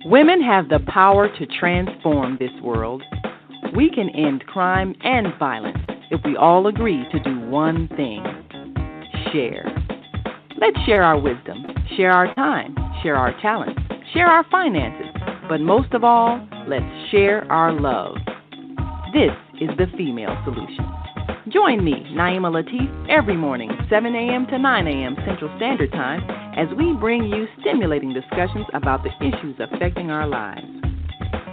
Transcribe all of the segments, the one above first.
Women have the power to transform this world. We can end crime and violence if we all agree to do one thing: share. Let's share our wisdom, share our time, share our talents, share our finances, but most of all, let's share our love. This is the Female Solution. Join me, Naima Latif, every morning, 7 a.m. to 9 a.m. Central Standard Time, as we bring you stimulating discussions about the issues affecting our lives.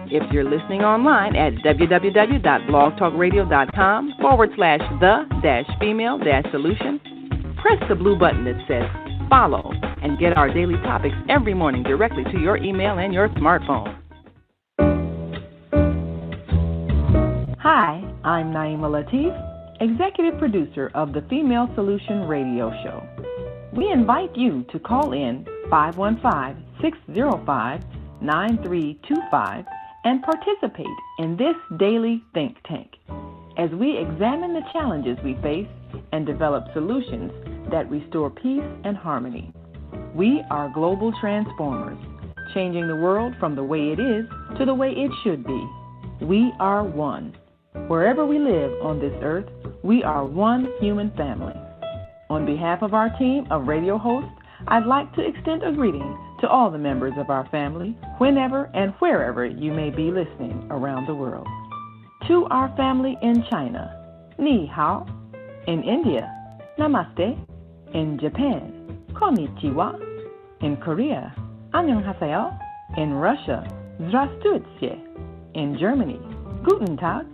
If you're listening online at www.blogtalkradio.com/the-female-solution, press the blue button that says follow and get our daily topics every morning directly to your email and your smartphone. Hi, I'm Naima Latif, Executive Producer of the Female Solution Radio Show. We invite you to call in 515-605-9325 and participate in this daily think tank as we examine the challenges we face and develop solutions that restore peace and harmony. We are global transformers, changing the world from the way it is to the way it should be. We are one. Wherever we live on this earth, we are one human family. On behalf of our team of radio hosts, I'd like to extend a greeting to all the members of our family, whenever and wherever you may be listening around the world. To our family in China, Ni Hao. In India, Namaste. In Japan, Konnichiwa. In Korea, Annyeonghaseyo. In Russia, Здравствуйте. In Germany, Guten Tag.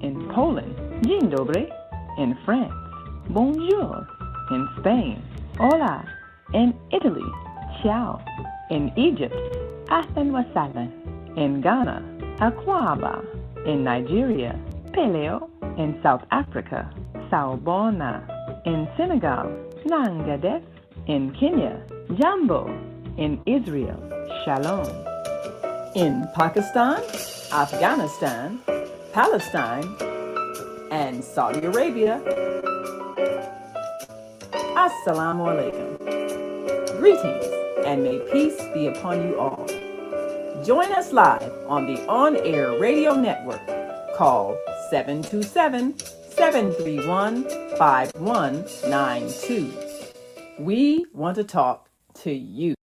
In Poland, Dzień dobry. In France, Bonjour. In Spain, Hola. In Italy, Ciao. In Egypt, Ahlan wa sahlan. In Ghana, Akwaba. In Nigeria, Peleo. In South Africa, Sawubona. In Senegal, Nangadef. In Kenya, Jambo. In Israel, Shalom. In Pakistan, Afghanistan, Palestine, and Saudi Arabia, Assalamu alaikum. Greetings, and may peace be upon you all. Join us live on the on-air radio network called 727-731-5192. We want to talk to you.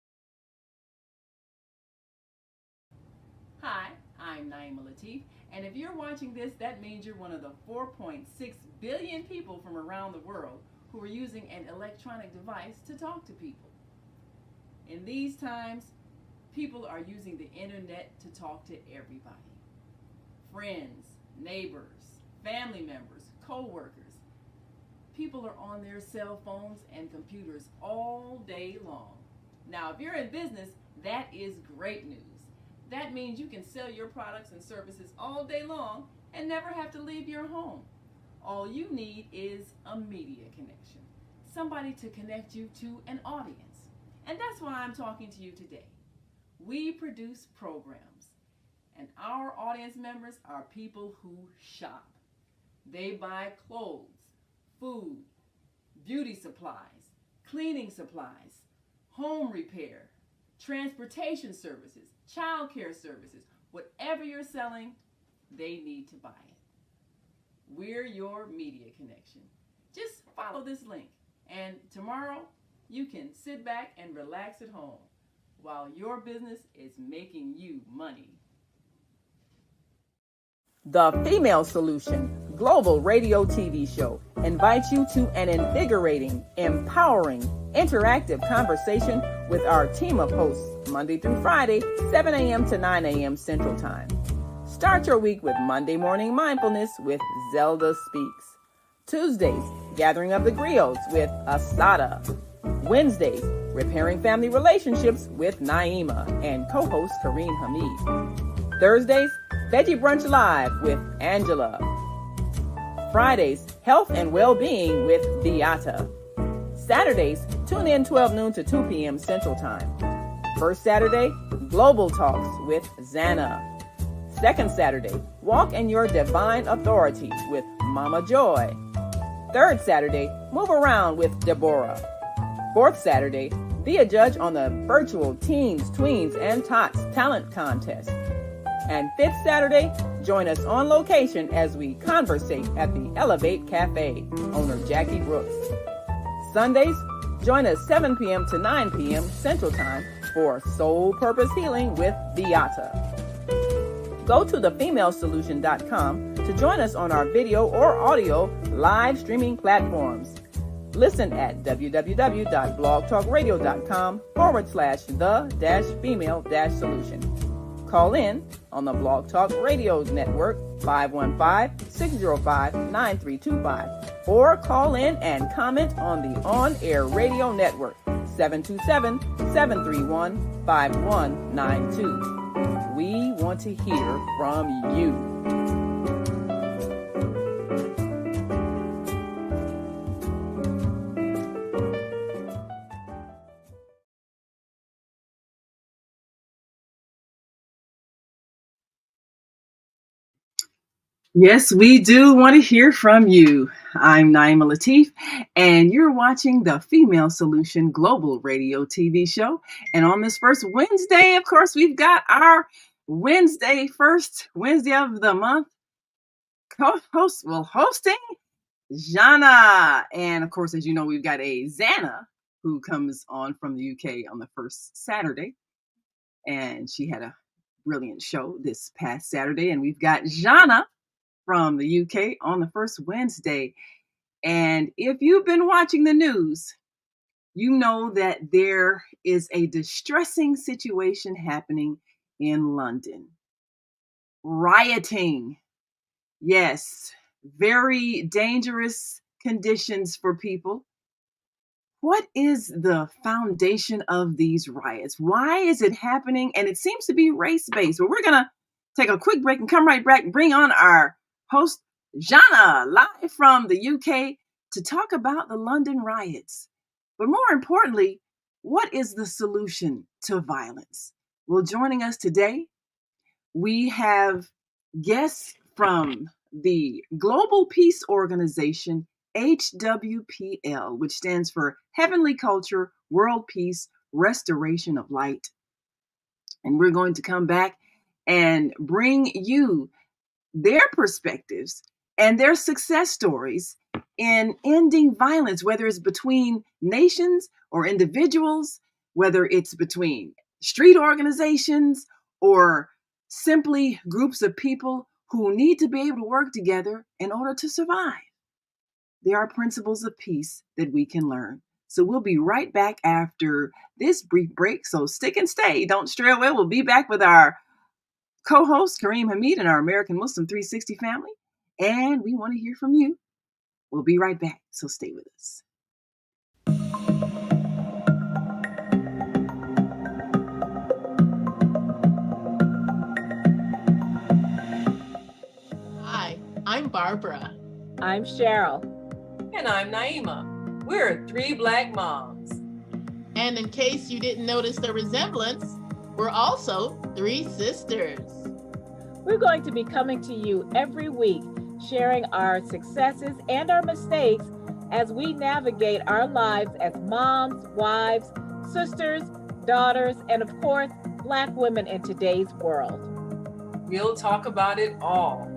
Hi, I'm Naima Latif, and if you're watching this, that means you're one of the 4.6 billion people from around the world who are using an electronic device to talk to people. In these times, people are using the internet to talk to everybody. Friends, neighbors, family members, co-workers. People are on their cell phones and computers all day long. Now, if you're in business, that is great news. That means you can sell your products and services all day long and never have to leave your home. All you need is a media connection, somebody to connect you to an audience. And that's why I'm talking to you today. We produce programs, and our audience members are people who shop. They buy clothes, food, beauty supplies, cleaning supplies, home repair, transportation services, child care services. Whatever you're selling, they need to buy it. We're your media connection. Just follow this link, and tomorrow you can sit back and relax at home while your business is making you money. The Female Solution Global Radio TV Show invites you to an invigorating, empowering, interactive conversation with our team of hosts Monday through Friday, 7 a.m. to 9 a.m. Central Time. Start your week with Monday Morning Mindfulness with Zelda Speaks. Tuesdays, Gathering of the Griots with Asada. Wednesdays, Repairing Family Relationships with Naima and co-host Kareem Hamid. Thursdays, Veggie Brunch Live with Angela. Fridays, Health and Well-Being with Beata. Saturdays, tune in 12 noon to 2 p.m. Central Time. First Saturday, Global Talks with Zhana. Second Saturday, Walk in Your Divine Authority with Mama Joy. Third Saturday, Move Around with Deborah. Fourth Saturday, Be a judge on the virtual Teens, Tweens, and Tots Talent Contest. And fifth Saturday, join us on location as we conversate at the Elevate Cafe, owner Jackie Brooks. Sundays, join us 7 p.m. to 9 p.m. Central Time for Soul Purpose Healing with Beata. Go to thefemalesolution.com to join us on our video or audio live streaming platforms. Listen at www.blogtalkradio.com/the-female-solution. Call in on the Blog Talk Radio Network 515-605-9325 or call in and comment on the On Air Radio Network 727-731-5192. We want to hear from you. Yes, we do want to hear from you. I'm Naima Latif, and you're watching the Female Solution Global Radio TV show. And on this first Wednesday, of course, we've got our first Wednesday of the month hosting Zhana. And of course, as you know, we've got a Zhana who comes on from the UK on the first Saturday. And she had a brilliant show this past Saturday. And we've got Zhana from the UK on the first Wednesday. And if you've been watching the news, you know that there is a distressing situation happening in London. Rioting. Yes, very dangerous conditions for people. What is the foundation of these riots? Why is it happening? And it seems to be race-based. But we're going to take a quick break and come right back and bring on our host, Zhana, live from the UK to talk about the London riots. But more importantly, what is the solution to violence? Well, joining us today, we have guests from the Global Peace Organization, HWPL, which stands for Heavenly Culture, World Peace, Restoration of Light. And we're going to come back and bring you their perspectives and their success stories in ending violence, whether it's between nations or individuals, whether it's between street organizations or simply groups of people who need to be able to work together in order to survive. There are principles of peace that we can learn. So we'll be right back after this brief break. So stick and stay. Don't stray away. We'll be back with our co-host Kareem Hamid and our American Muslim 360 family. And we want to hear from you. We'll be right back. So stay with us. Hi, I'm Barbara. I'm Cheryl. And I'm Naima. We're three Black moms. And in case you didn't notice the resemblance, we're also three sisters. We're going to be coming to you every week, sharing our successes and our mistakes as we navigate our lives as moms, wives, sisters, daughters, and of course, Black women in today's world. We'll talk about it all: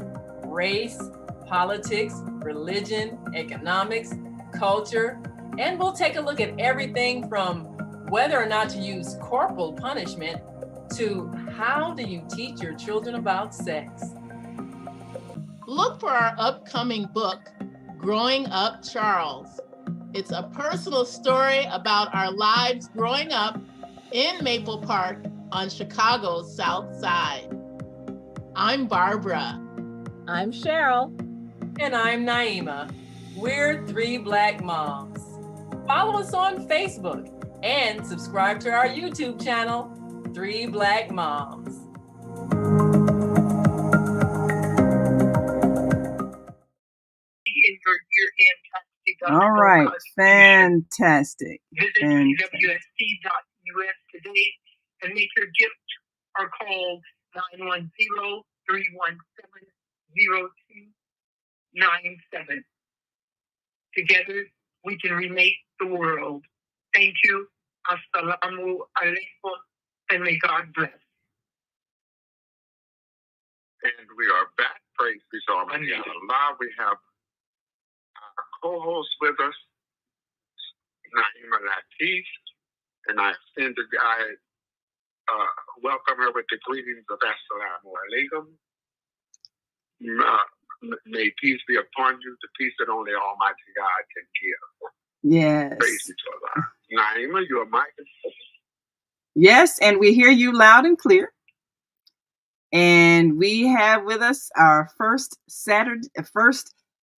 race, politics, religion, economics, culture, and we'll take a look at everything from whether or not to use corporal punishment to how do you teach your children about sex. Look for our upcoming book, Growing Up Charles. It's a personal story about our lives growing up in Maple Park on Chicago's South Side. I'm Barbara. I'm Cheryl. And I'm Naima. We're three Black moms. Follow us on Facebook and subscribe to our YouTube channel, Three Black Moms. All right, fantastic. Visit www.ws today and make your gift or call 910-317-0297. Together, we can remake the world. Thank you. Assalamu alaikum, and may God bless. And we are back. Praise be to Almighty Allah. We have our co-host with us, Naima Latif, and I welcome her with the greetings of Assalamu alaikum. May peace be upon you, the peace that only Almighty God can give. Yes. Praise be to Allah. Naima, you're mic. Yes, and we hear you loud and clear. And we have with us our first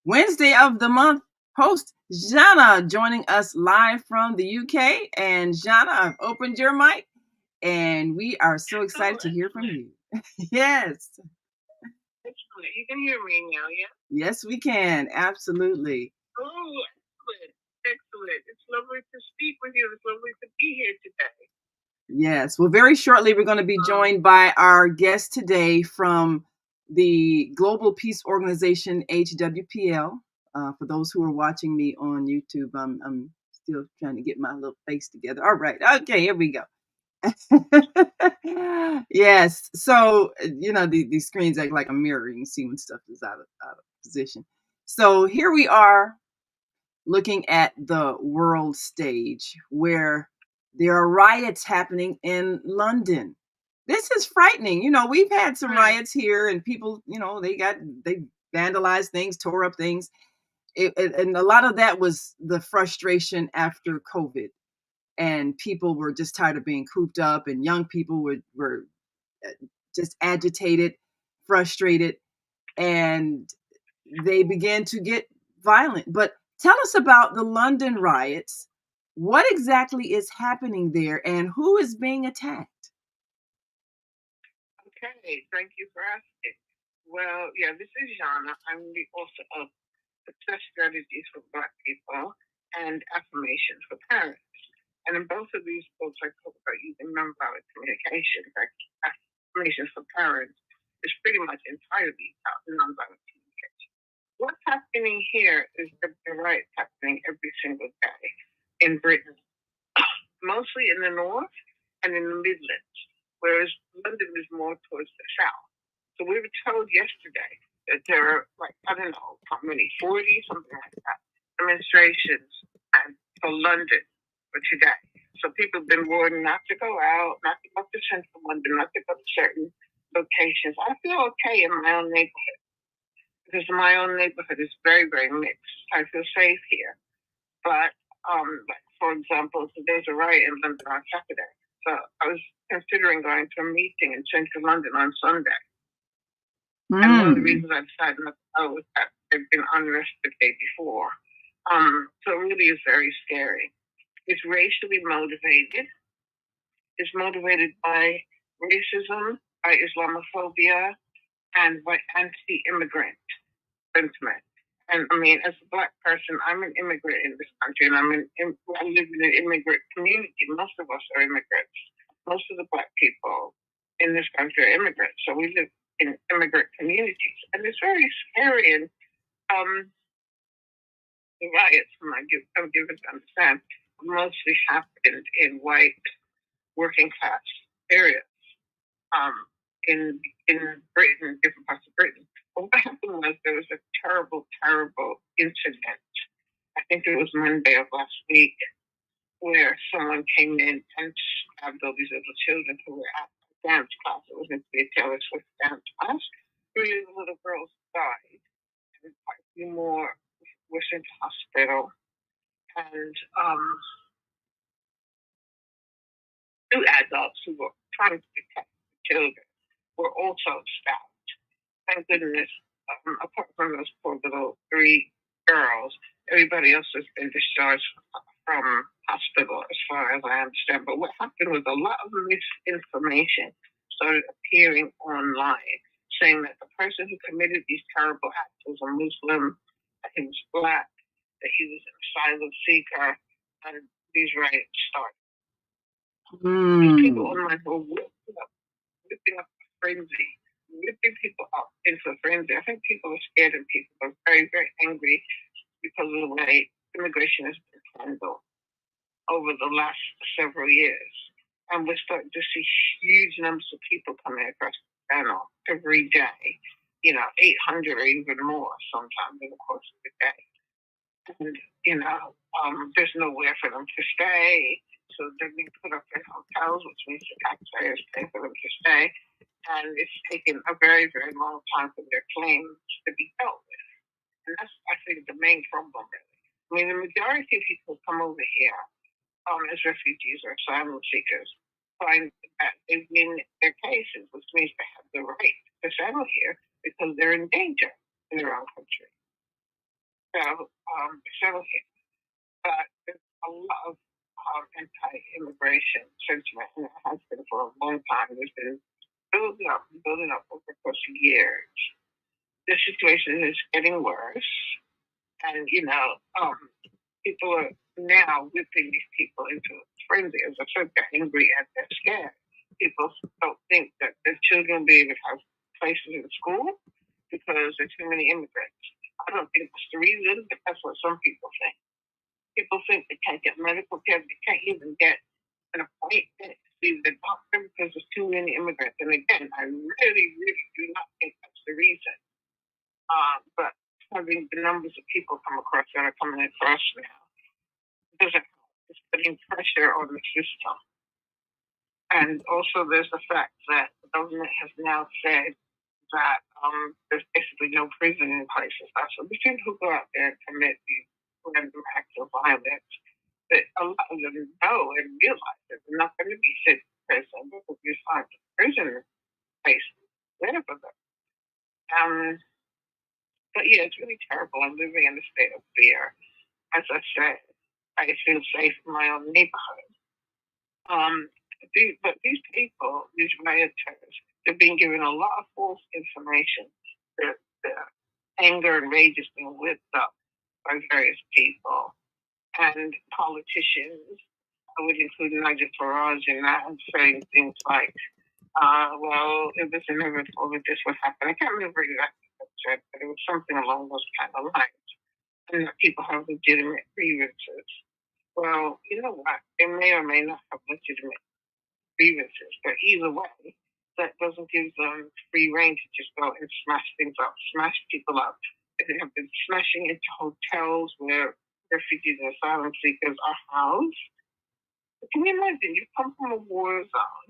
Wednesday of the month host, Zhana, joining us live from the UK. And Zhana, I've opened your mic, and we are so excited to hear from you. Yes. Excellent. You can hear me now, yeah? Yes, we can. Absolutely. Oh, excellent. Excellent. It's lovely to speak with you. It's lovely to be here today. Yes. Well, very shortly, we're going to be joined by our guest today from the Global Peace Organization, HWPL. For those who are watching me on YouTube, I'm still trying to get my little face together. All right. Okay, here we go. Yes. So, these screens act like a mirror. You can see when stuff is out of position. So here we are looking at the world stage where there are riots happening in London. This is frightening. We've had some riots here, and people, they vandalized things, tore up things. And a lot of that was the frustration after COVID. And people were just tired of being cooped up, and young people were just agitated, frustrated, and they began to get violent. But tell us about the London riots. What exactly is happening there, and who is being attacked? Okay, thank you for asking. Well, yeah, this is Zhana. I'm the author of Success Strategies for Black People and Affirmations for Parents. And in both of these books, I talk about using nonviolent communication. Affirmations for Parents is pretty much entirely about nonviolent communication. What's happening here is that the riots happening every single day in Britain, mostly in the north and in the Midlands, whereas London is more towards the south. So we were told yesterday that there are, I don't know how many, 40, something like that, demonstrations for London for today. So people have been warned not to go out, not to go to central London, not to go to certain locations. I feel okay in my own neighborhood because my own neighborhood is very, very mixed. I feel safe here. But, for example, so there's a riot in London on Saturday. So I was considering going to a meeting in central London on Sunday. And one of the reasons I decided not to go was that there'd been unrest the day before. So it really is very scary. It's racially motivated. It's motivated by racism, by Islamophobia, and by anti-immigrant sentiment. And I mean, as a Black person, I'm an immigrant in this country, and I live in an immigrant community. Most of us are immigrants. Most of the Black people in this country are immigrants. So we live in immigrant communities, and it's very scary. And the riots, I'm given to understand, mostly happened in white working class areas in Britain, different parts of Britain. But what happened was there was a terrible, terrible incident. I think it was Monday of last week, where someone came in and stabbed all these little children who were at a dance class. It was meant to be a Taylor Swift dance class. 3 little girls died, and quite a few more were sent to hospital. And 2 adults who were trying to protect the children were also stabbed. Thank goodness, apart from those poor little 3 girls, everybody else has been discharged from hospital, as far as I understand. But what happened was a lot of misinformation started appearing online, saying that the person who committed these terrible acts was a Muslim, that he was Black, that he was an asylum seeker, and these riots started. People online were whipping up a frenzy, whipping people up into a frenzy. I think people are scared and people are very, very angry because of the way immigration has been handled over the last several years. And we're starting to see huge numbers of people coming across the channel every day, 800 or even more sometimes in the course of the day. And, there's nowhere for them to stay. So they're being put up in hotels, which means the taxpayers pay for them to stay. And it's taken a very, very long time for their claims to be dealt with. And that's, I think, the main problem, really. I mean, the majority of people who come over here as refugees or asylum seekers find that they win their cases, which means they have the right to settle here because they're in danger in their own country. So, settle here. But there's a lot of anti-immigration sentiment, and it has been for a long time. There's been building up over the course of years. The situation is getting worse, and people are now whipping these people into a frenzy. As I said, they're angry and they're scared. People don't think that their children will be able to have places in school because there's too many immigrants. I don't think that's the reason, but that's what some people think. People think they can't get medical care, they can't even get an appointment to see the doctor because there's too many immigrants. And again, I really, really do not think that's the reason. But having the numbers of people come across that are coming across now doesn't help. It's putting pressure on the system. And also there's the fact that the government has now said that there's basically no prison in places. So the people who go out there and commit these random acts of violence, that a lot of them know and realize that they're not going to be sent to prison because you find a prison place there for them. But yeah, it's really terrible. I'm living in a state of fear. As I said, I feel safe in my own neighborhood. But these people, these rioters, they're being given a lot of false information. The anger and rage is being whipped up by various people and politicians. I would include Nigel Farage in that, and saying things like, well, if this inevitable, that this would happen. I can't remember exactly what it said, but it was something along those kind of lines. And that people have legitimate grievances. Well, you know what? They may or may not have legitimate grievances, but either way, that doesn't give them free rein to just go and smash things up, smash people up. They have been smashing into hotels where refugees and asylum seekers are housed. Can you imagine? You come from a war zone,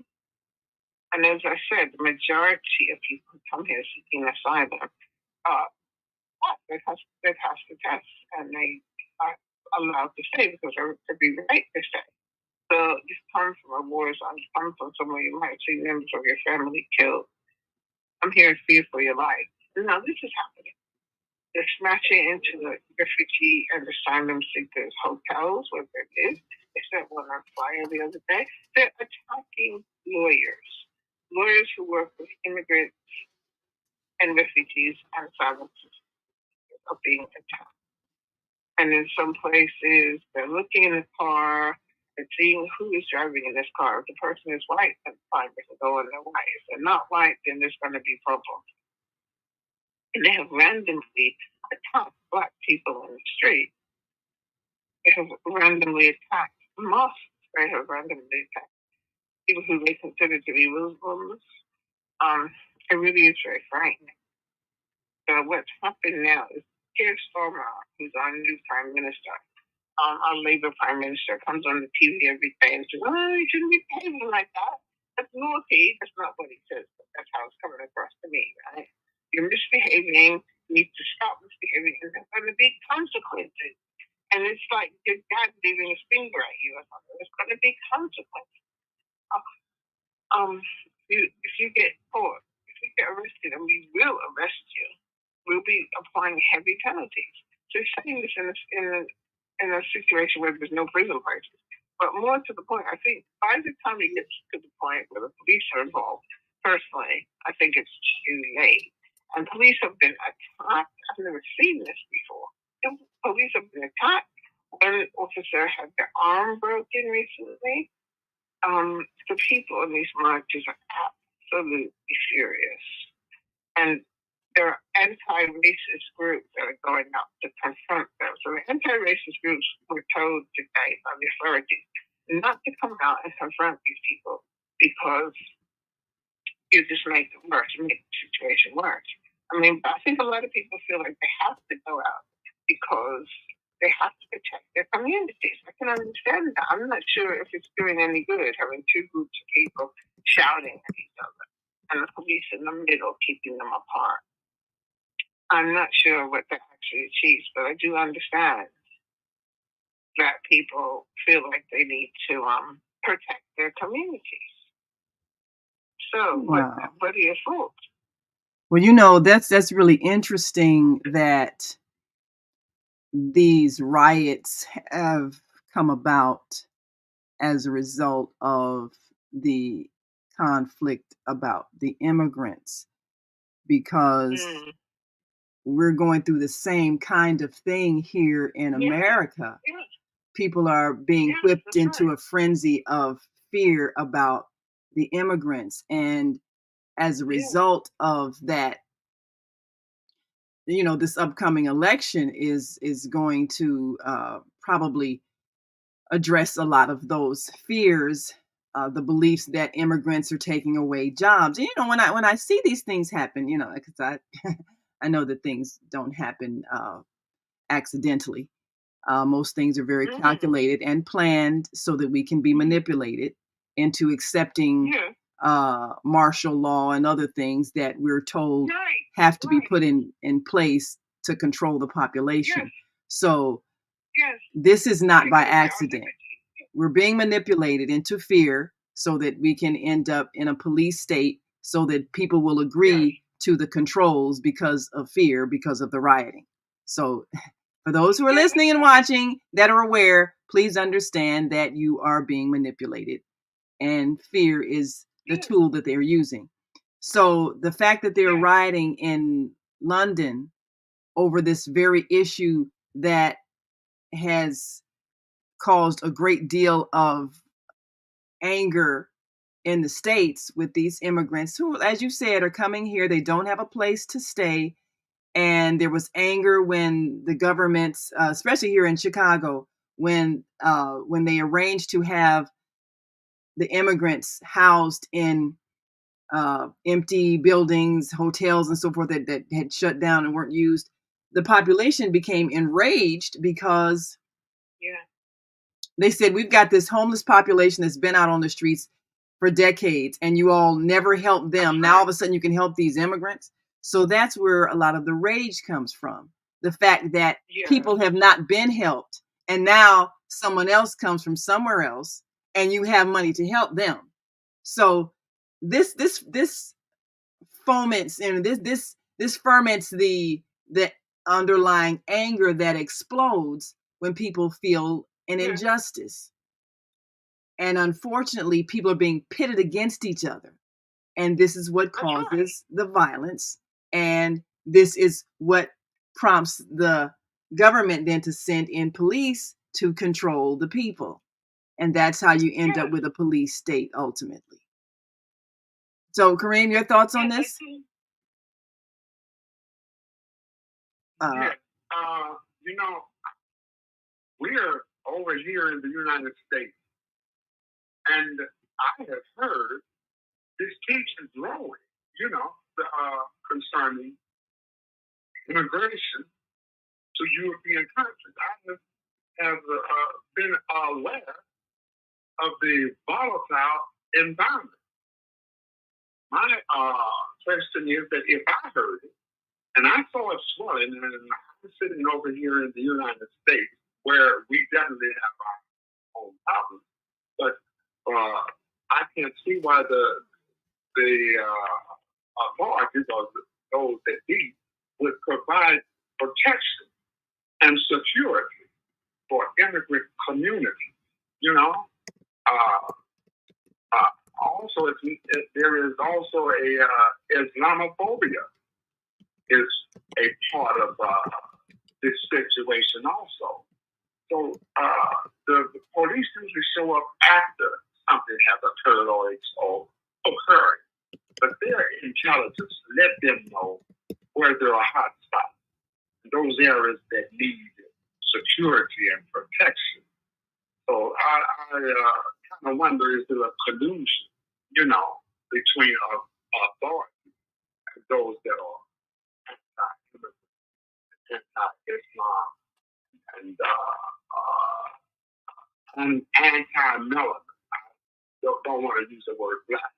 and as I said, the majority of people who come here seeking asylum they pass the test, and they are allowed to stay because they're to be right to stay. So you come from a war zone, you come from somewhere you might see members of your family killed. I'm here to fear for your life. Now this is happening. They're smashing into the refugee and asylum seekers hotels, wherever it is. They set one on fire the other day. They're attacking lawyers who work with immigrants and refugees and asylum seekers are being attacked. And in some places, they're looking in the car and seeing who is driving in this car. If the person is white, then fine, they can go in their white. If they're not white, then there's going to be problems. And they have randomly attacked Black people in the street. They have randomly attacked mosques. They have randomly attacked people who they consider to be Muslims. It really is very frightening. So what's happened now is Keir Starmer, who's our new prime minister, our Labour prime minister, comes on the TV every day and says, "Oh, you shouldn't be behaving like that. That's naughty." That's not what he says, but that's how it's coming across to me, right? You're misbehaving. You need to stop misbehaving, and there's going to be consequences. And it's like your dad leaving his finger at you or something. There's going to be consequences. If you get caught, if you get arrested, and we will arrest you, we'll be applying heavy penalties. So he's saying this in a situation where there's no prison places. But more to the point, I think by the time it gets to the point where the police are involved, personally, I think it's too late. And police have been attacked. I've never seen this before. Police have been attacked. One officer had their arm broken recently. The people in these marches are absolutely furious. And there are anti-racist groups that are going out to confront them. So the anti-racist groups were told today by the authorities not to come come out and confront these people because you just make it worse, you make the situation worse. I mean, I think a lot of people feel like they have to go out because they have to protect their communities. I can understand that. I'm not sure if it's doing any good having two groups of people shouting at each other and the police in the middle keeping them apart. I'm not sure what that actually achieves, but I do understand that people feel like they need to protect their communities. So, Wow. what are your thoughts? Well, you know, that's really interesting that these riots have come about as a result of the conflict about the immigrants, because we're going through the same kind of thing here in America. Yes. People are being whipped into a frenzy of fear about the immigrants. And as a result of that, you know, this upcoming election is going to probably address a lot of those fears, the beliefs that immigrants are taking away jobs. And, you know, when I see these things happen, you know, because I know that things don't happen accidentally. Most things are very calculated and planned so that we can be manipulated into accepting martial law and other things that we're told have to be put in place to control the population. So this is not by accident. We're being manipulated into fear so that we can end up in a police state so that people will agree to the controls because of fear, because of the rioting. So for those who are listening and watching that are aware, please understand that you are being manipulated, and fear is the tool that they're using. So the fact that they're rioting in London over this very issue that has caused a great deal of anger in the States with these immigrants who, as you said, are coming here. They don't have a place to stay. And there was anger when the governments, especially here in Chicago, when they arranged to have the immigrants housed in empty buildings, hotels, and so forth that had shut down and weren't used. The population became enraged because they said, we've got this homeless population that's been out on the streets for decades, and you all never helped them. Now all of a sudden you can help these immigrants. So that's where a lot of the rage comes from. The fact that people have not been helped, and now someone else comes from somewhere else, and you have money to help them. So this foments and this ferments the underlying anger that explodes when people feel an injustice. And unfortunately, people are being pitted against each other. And this is what causes the violence. And this is what prompts the government then to send in police to control the people. And that's how you end up with a police state ultimately. So, Kareem, your thoughts on this? You know, we're over here in the United States, and I have heard this tension growing, you know, concerning immigration to European countries. I have been aware of the volatile environment. My question is that if I heard it, and I saw it swelling, and I'm sitting over here in the United States, where we definitely have our own problems, but I can't see why the authorities or those that be would provide protection and security for immigrant community. You know, also there is also a Islamophobia is a part of this situation also. So the police usually show up after something has occurred or occurring, but their intelligence let them know where there are hot spots, those areas that need security and protection. So I kind no wonder is there a collusion, between authority and those that are anti-Islam and anti-melanin. Don't want to use the word black.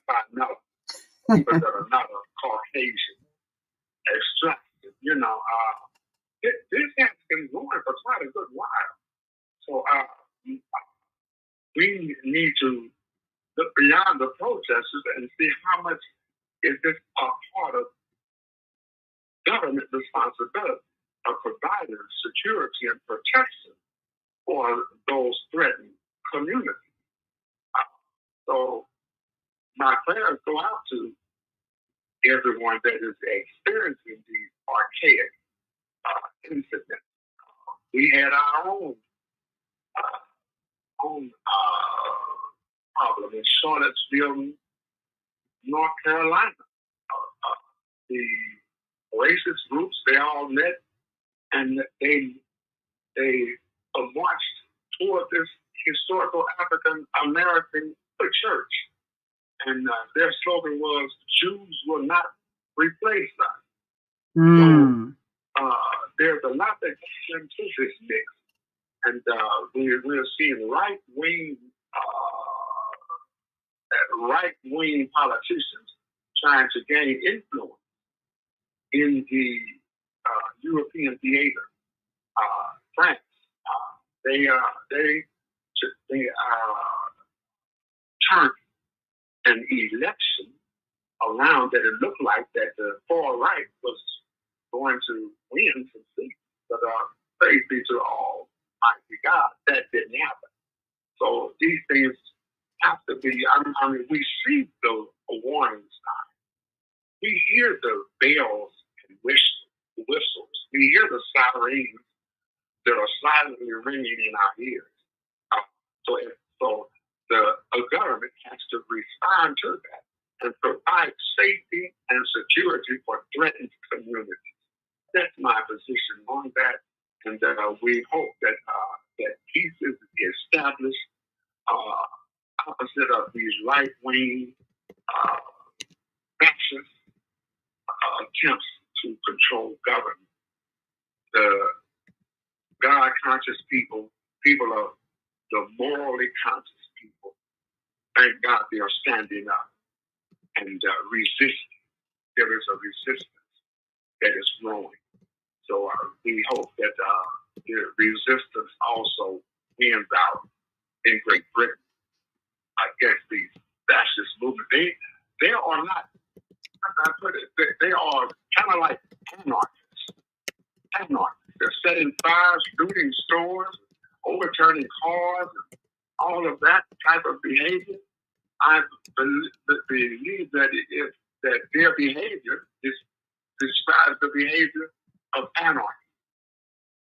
Anti-melanin, because they're not a Caucasian extracted. This has been going for quite a good while. So we need to look beyond the protesters and see how much is this a part of government responsibility of providing security and protection for those threatened communities. So my prayers go out to everyone that is experiencing these archaic incidents. We had our own problem in Charlottesville, North Carolina. The racist groups, they all met and they marched toward this historical African American church. And their slogan was, Jews will not replace us. So there's a lot that goes into this mix. And we're seeing right-wing politicians trying to gain influence in the European theater. France, they turned an election around that it looked like that the far right was going to win some seats. But praise be to Almighty God, that didn't happen. So these things have to be, we see the warning signs. We hear the bells and whistles. We hear the sirens that are silently ringing in our ears. So the government has to respond to that and provide safety and security for threatened communities. That's my position on that, and we hope that peace is established opposite of these right-wing fascist attempts to control government. The God-conscious people of the morally conscious people, thank God they are standing up and resisting. There is a resistance that is growing. So we hope that the resistance also wins out in Great Britain against these fascist movements. They are not, as I put it, they are kind of like anarchists. They're setting fires, looting stores, overturning cars, all of that type of behavior. I believe that that their behavior describes the behavior of anarchy.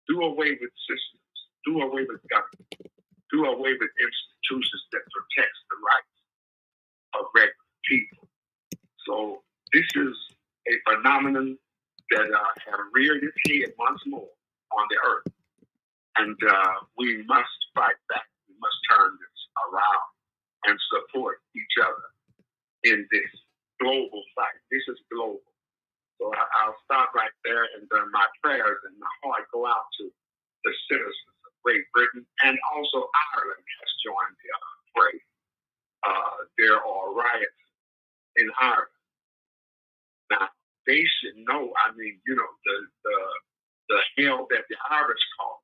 Do away with systems. Do away with government. Do away with institutions that protects the rights of regular people. So this is a phenomenon that has reared its head once more on the earth. And we must fight back. We must turn this around and support each other in this global fight. This is global. So I'll stop right there, and my prayers and my heart go out to the citizens of Great Britain, and also Ireland has joined the fray. There are riots in Ireland. Now, they should know, the hell that the Irish call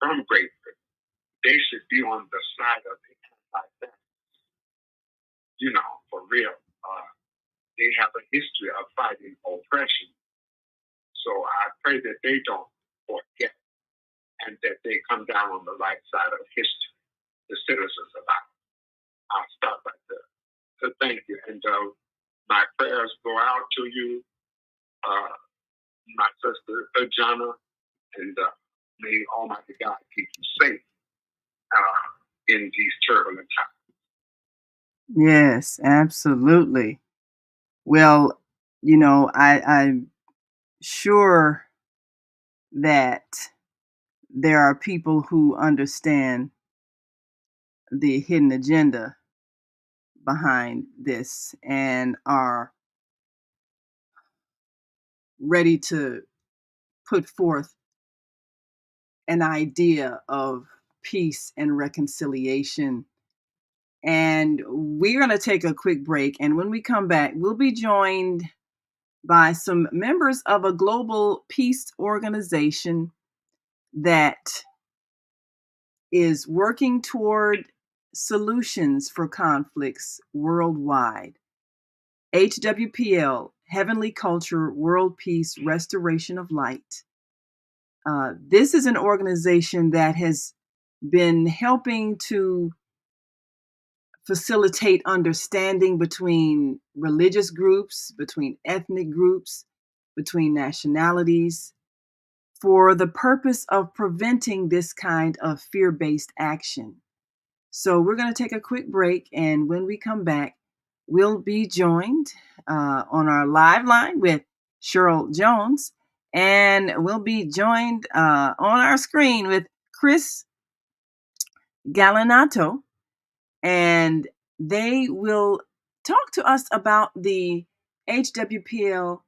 from Great Britain, they should be on the side of the anti-fascists. For real. They have a history of fighting oppression. So I pray that they don't forget and that they come down on the right side of history, the citizens of Ireland. I'll stop right there. So thank you. And my prayers go out to you, my sister, Zhana, and may Almighty God keep you safe in these turbulent times. Yes, absolutely. Well, I'm sure that there are people who understand the hidden agenda behind this and are ready to put forth an idea of peace and reconciliation. And we're going to take a quick break. And when we come back, we'll be joined by some members of a global peace organization that is working toward solutions for conflicts worldwide. HWPL, Heavenly Culture, World Peace, Restoration of Light. This is an organization that has been helping to facilitate understanding between religious groups, between ethnic groups, between nationalities, for the purpose of preventing this kind of fear-based action. So we're going to take a quick break, and when we come back, we'll be joined on our live line with Cheryl Jones, and we'll be joined on our screen with Chris Galinato, and they will talk to us about the HWPL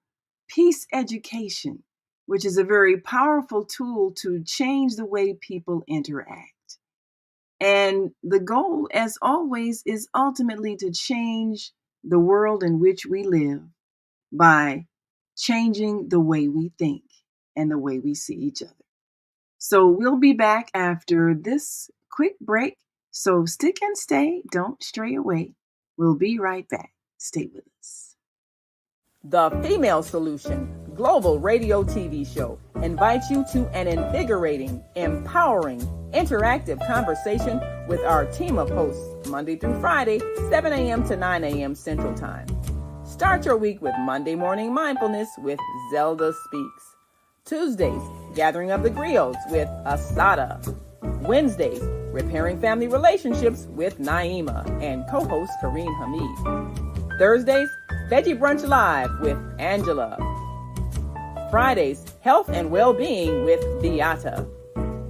Peace Education, which is a very powerful tool to change the way people interact. And the goal, as always, is ultimately to change the world in which we live by changing the way we think and the way we see each other. So we'll be back after this quick break. So stick and stay, don't stray away. We'll be right back. Stay with us. The Female Solution Global Radio TV Show invites you to an invigorating, empowering, interactive conversation with our team of hosts Monday through Friday, 7 a.m. to 9 a.m. Central Time. Start your week with Monday Morning Mindfulness with Zelda Speaks. Tuesdays, Gathering of the Griots with Asada. Wednesdays, Repairing Family Relationships with Naima and co-host Kareem Hamid. Thursdays, Veggie Brunch Live with Angela. Fridays, Health and Well-Being with Beata.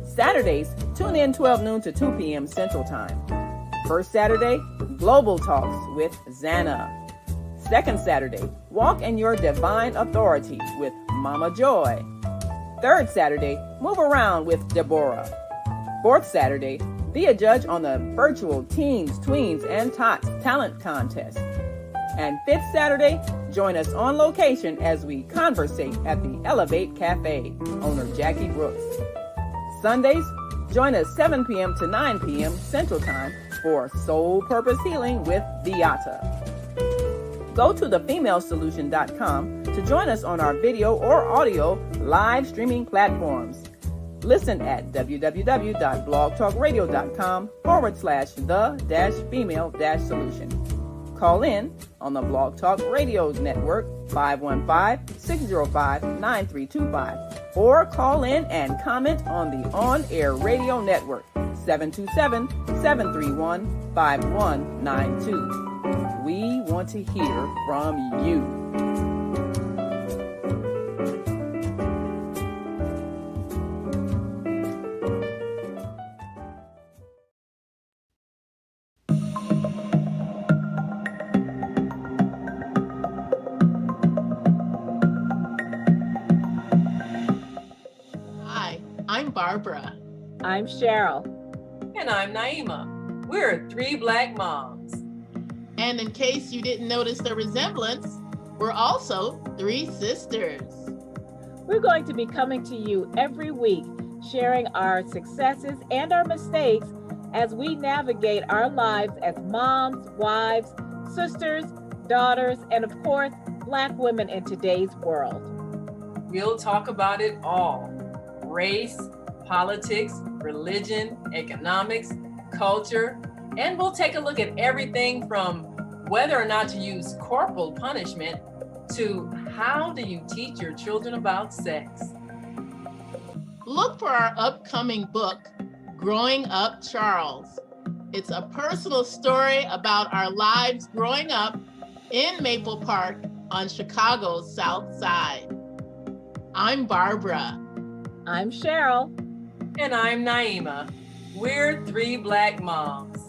Saturdays, tune in 12 noon to 2 p.m. Central Time. First Saturday, Global Talks with Zhana. Second Saturday, Walk in Your Divine Authority with Mama Joy. Third Saturday, Move Around with Deborah. Fourth Saturday, be a judge on the virtual Teens, Tweens, and Tots Talent Contest. And fifth Saturday, join us on location as we conversate at the Elevate Cafe, owner Jackie Brooks. Sundays, join us 7 p.m. to 9 p.m. Central Time for Soul Purpose Healing with Beata. Go to thefemalesolution.com to join us on our video or audio live streaming platforms. Listen at www.blogtalkradio.com/the-female-solution. Call in on the Blog Talk Radio Network 515-605-9325 or call in and comment on the On-Air Radio Network 727-731-5192. We want to hear from you. Hi, I'm Barbara. I'm Cheryl. And I'm Naima. We're three Black moms. And in case you didn't notice the resemblance, we're also three sisters. We're going to be coming to you every week, sharing our successes and our mistakes as we navigate our lives as moms, wives, sisters, daughters, and of course, Black women in today's world. We'll talk about it all: race, politics, religion, economics, culture, and we'll take a look at everything from whether or not to use corporal punishment to how do you teach your children about sex. Look for our upcoming book, Growing Up Charles. It's a personal story about our lives growing up in Maple Park on Chicago's South Side. I'm Barbara. I'm Cheryl. And I'm Naima. We're three Black moms.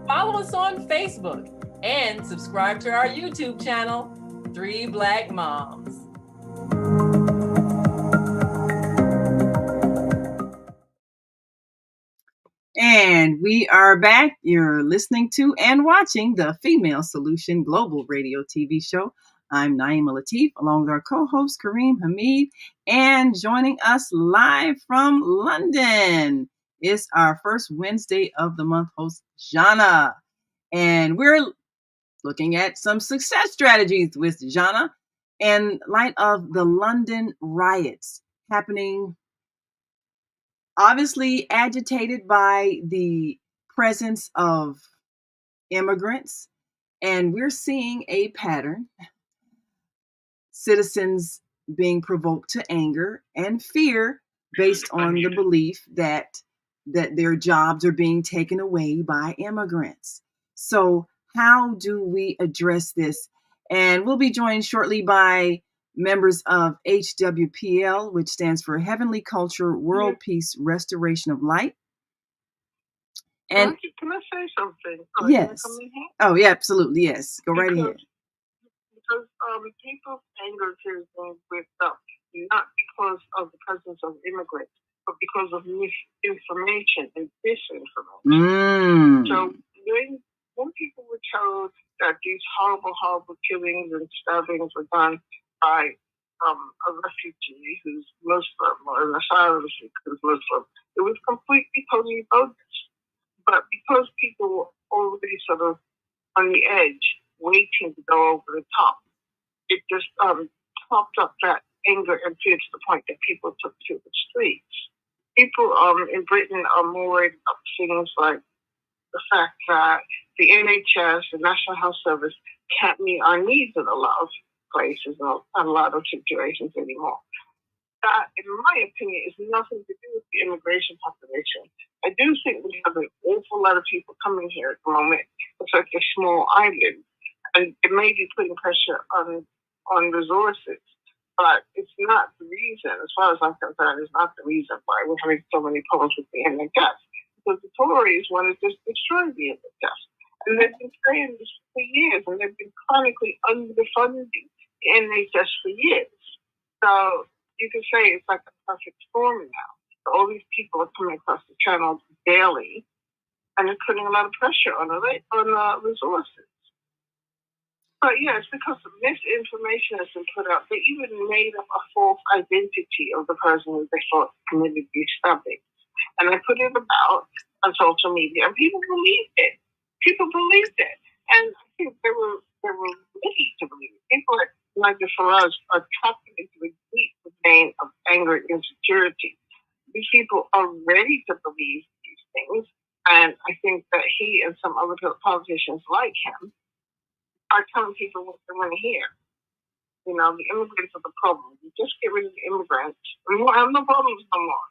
Follow us on Facebook and subscribe to our YouTube channel, 3 Black Moms. And we are back. You're listening to and watching the Female Solution Global Radio TV show. I'm Naima Latif, along with our co-host Kareem Hamid, and joining us live from London is our first Wednesday of the month host, Zhana. And we're looking at some success strategies with Zhana in light of the London riots happening, obviously agitated by the presence of immigrants. And we're seeing a pattern: citizens being provoked to anger and fear based on the belief that their jobs are being taken away by immigrants. So how do we address this? And we'll be joined shortly by members of HWPL, which stands for Heavenly Culture, World Peace, Restoration of Light. And can I say something? Yes. Oh, yeah, absolutely. Yes. Go right ahead. Because people's anger is being whipped up, not because of the presence of immigrants, but because of misinformation and disinformation. So when people were told that these horrible killings and stabbings were done by a refugee who's Muslim or an asylum seeker who's Muslim, it was completely, totally bogus. But because people were already sort of on the edge, waiting to go over the top, it just topped up that anger and fear to the point that people took to the streets. People in Britain are more worried about things like the fact that the NHS, the National Health Service, can't meet our needs in a lot of places and a lot of situations anymore. That, in my opinion, is nothing to do with the immigration population. I do think we have an awful lot of people coming here at the moment. It's like a small island, and it may be putting pressure on resources, but it's not the reason. As far as I'm concerned, it's not the reason why we're having so many problems with the NHS. Because the Tories want to just destroy the NHS, and they've been saying this for years, and they've been chronically underfunding the NHS for years. So you can say it's like a perfect storm now. So all these people are coming across the channel daily, and it's putting a lot of pressure on resources. But yeah, it's because misinformation has been put out. They even made up a false identity of the person who they thought committed these stabbings. And I put it about on social media, and people believed it. And I think they were ready to believe it. People like Nigel Farage are trapped into a deep vein of anger and insecurity. These people are ready to believe these things, and I think that he and some other politicians like him are telling people what they want to hear. You know, the immigrants are the problem. You just get rid of the immigrants, we won't have no problems no more.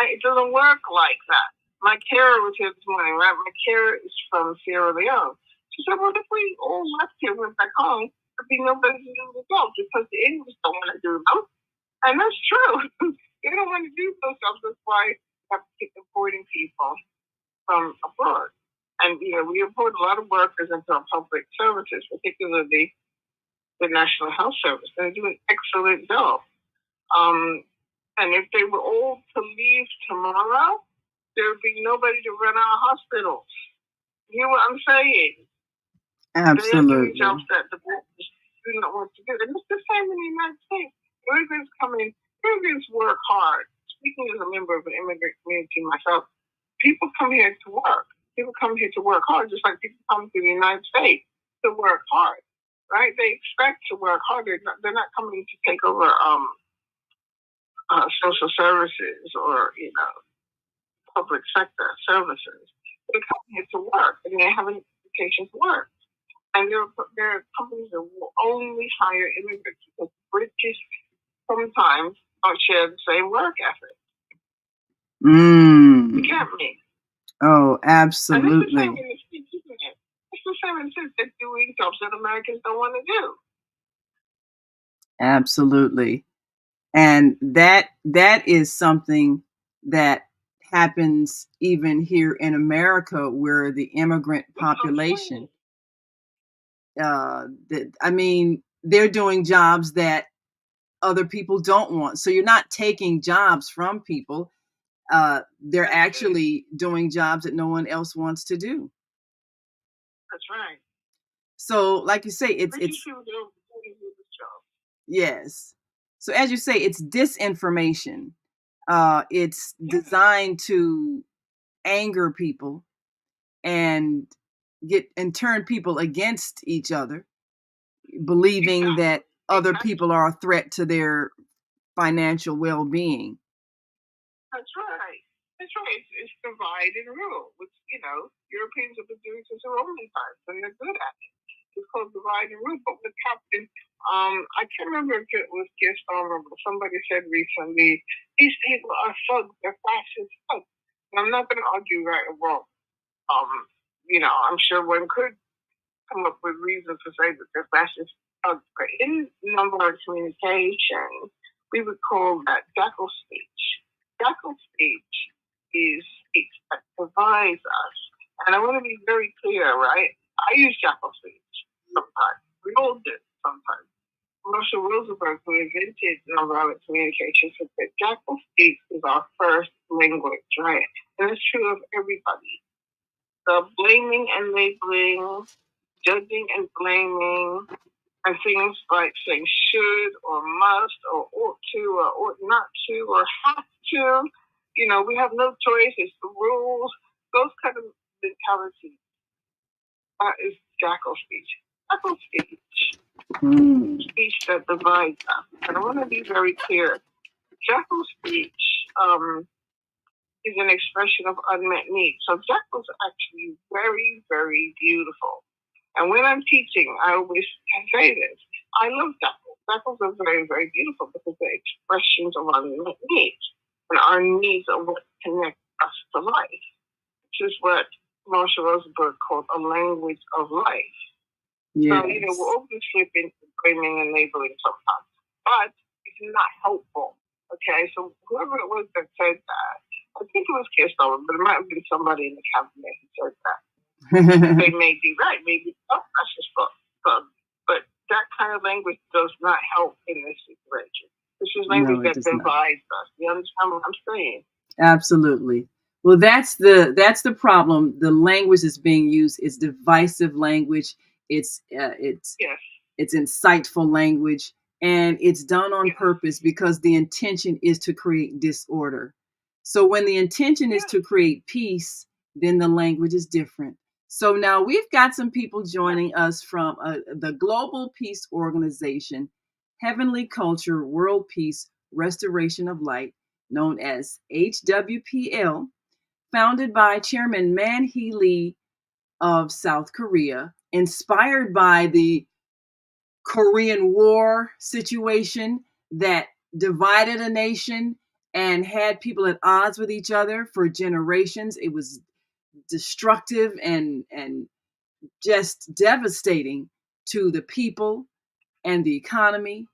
It doesn't work like that. My carer was here this morning, right? My carer is from Sierra Leone. She said, well, if we all left here and went back home, there'd be nobody to do the job because the English don't want to do those. And that's true. They don't want to do those jobs. That's why we have to keep importing people from abroad. And, you know, we import a lot of workers into our public services, particularly the National Health Service. They do an excellent job. And if they were all to leave tomorrow, there would be nobody to run our hospitals. You know what I'm saying? Absolutely. They're doing jobs that the workers do not want to do. And it's the same in the United States. Immigrants work hard. Speaking as a member of an immigrant community myself, people come here to work. People come here to work hard, just like people come to the United States to work hard, right? They expect to work hard. They're not coming to take over social services or, you know, public sector services. They come here to work, and they have an education to work. And there are companies that will only hire immigrants because British sometimes don't share the same work ethic. You get me? Oh, absolutely. And it's the same in the sense they're doing jobs that Americans don't want to do. Absolutely. And that is something that happens even here in America, where the immigrant population, I mean, they're doing jobs that other people don't want. So you're not taking jobs from people. They're actually doing jobs that no one else wants to do. That's right. So, like you say, it's yes. So as you say, it's disinformation. It's designed to anger people and turn people against each other, believing that other people are a threat to their financial well-being. That's right. That's right. It's divide and rule, which, Europeans have been doing since the Roman times, and they're good at it. It's called divide and rule. But what's happened, I can't remember if it was Gaston or somebody said recently, these people are thugs, they're fascist thugs. And I'm not going to argue right or wrong. I'm sure one could come up with reasons to say that they're fascist thugs. But in nonviolent communication, we would call that jackal speech. Jackal speech is speech that divides us. And I want to be very clear, right? I use jackal speech sometimes. We all do sometimes. Marshall Rosenberg, who invented nonviolent communication, said that jackal speech is our first language, right? And it's true of everybody. The blaming and labeling, judging and blaming, and things like saying should or must or ought to or ought not to or have to. We have no choice. It's the rules. Those kind of mentalities. That is jackal speech. Jackal speech. Speech that divides us. And I want to be very clear. Jackal speech is an expression of unmet needs. So jackals are actually very, very beautiful. And when I'm teaching, I always say this. I love jackals. Jackals are very, very beautiful because they're expressions of unmet needs. And our needs are what connect us to life, which is what Marshall Rosenberg called a language of life. Yes. So, we're always flipping, blaming, and labeling sometimes. But it's not helpful. Okay? So whoever it was that said that, I think it was Kirsten, but it might have been somebody in the cabinet who said that. They may be right, maybe that's just fun. But that kind of language does not help in this situation. This is language that divides us. You understand what I'm saying? Absolutely. Well, that's the problem. The language that's being used is divisive language. It's insightful language, and it's done on purpose because the intention is to create disorder. So when the intention is to create peace, then the language is different. So now we've got some people joining us from the Global Peace Organization, Heavenly Culture, World Peace, Restoration of Light, known as HWPL, founded by Chairman Man Hee Lee of South Korea, inspired by the Korean War situation that divided a nation and had people at odds with each other for generations. It was destructive and just devastating to the people and the economy,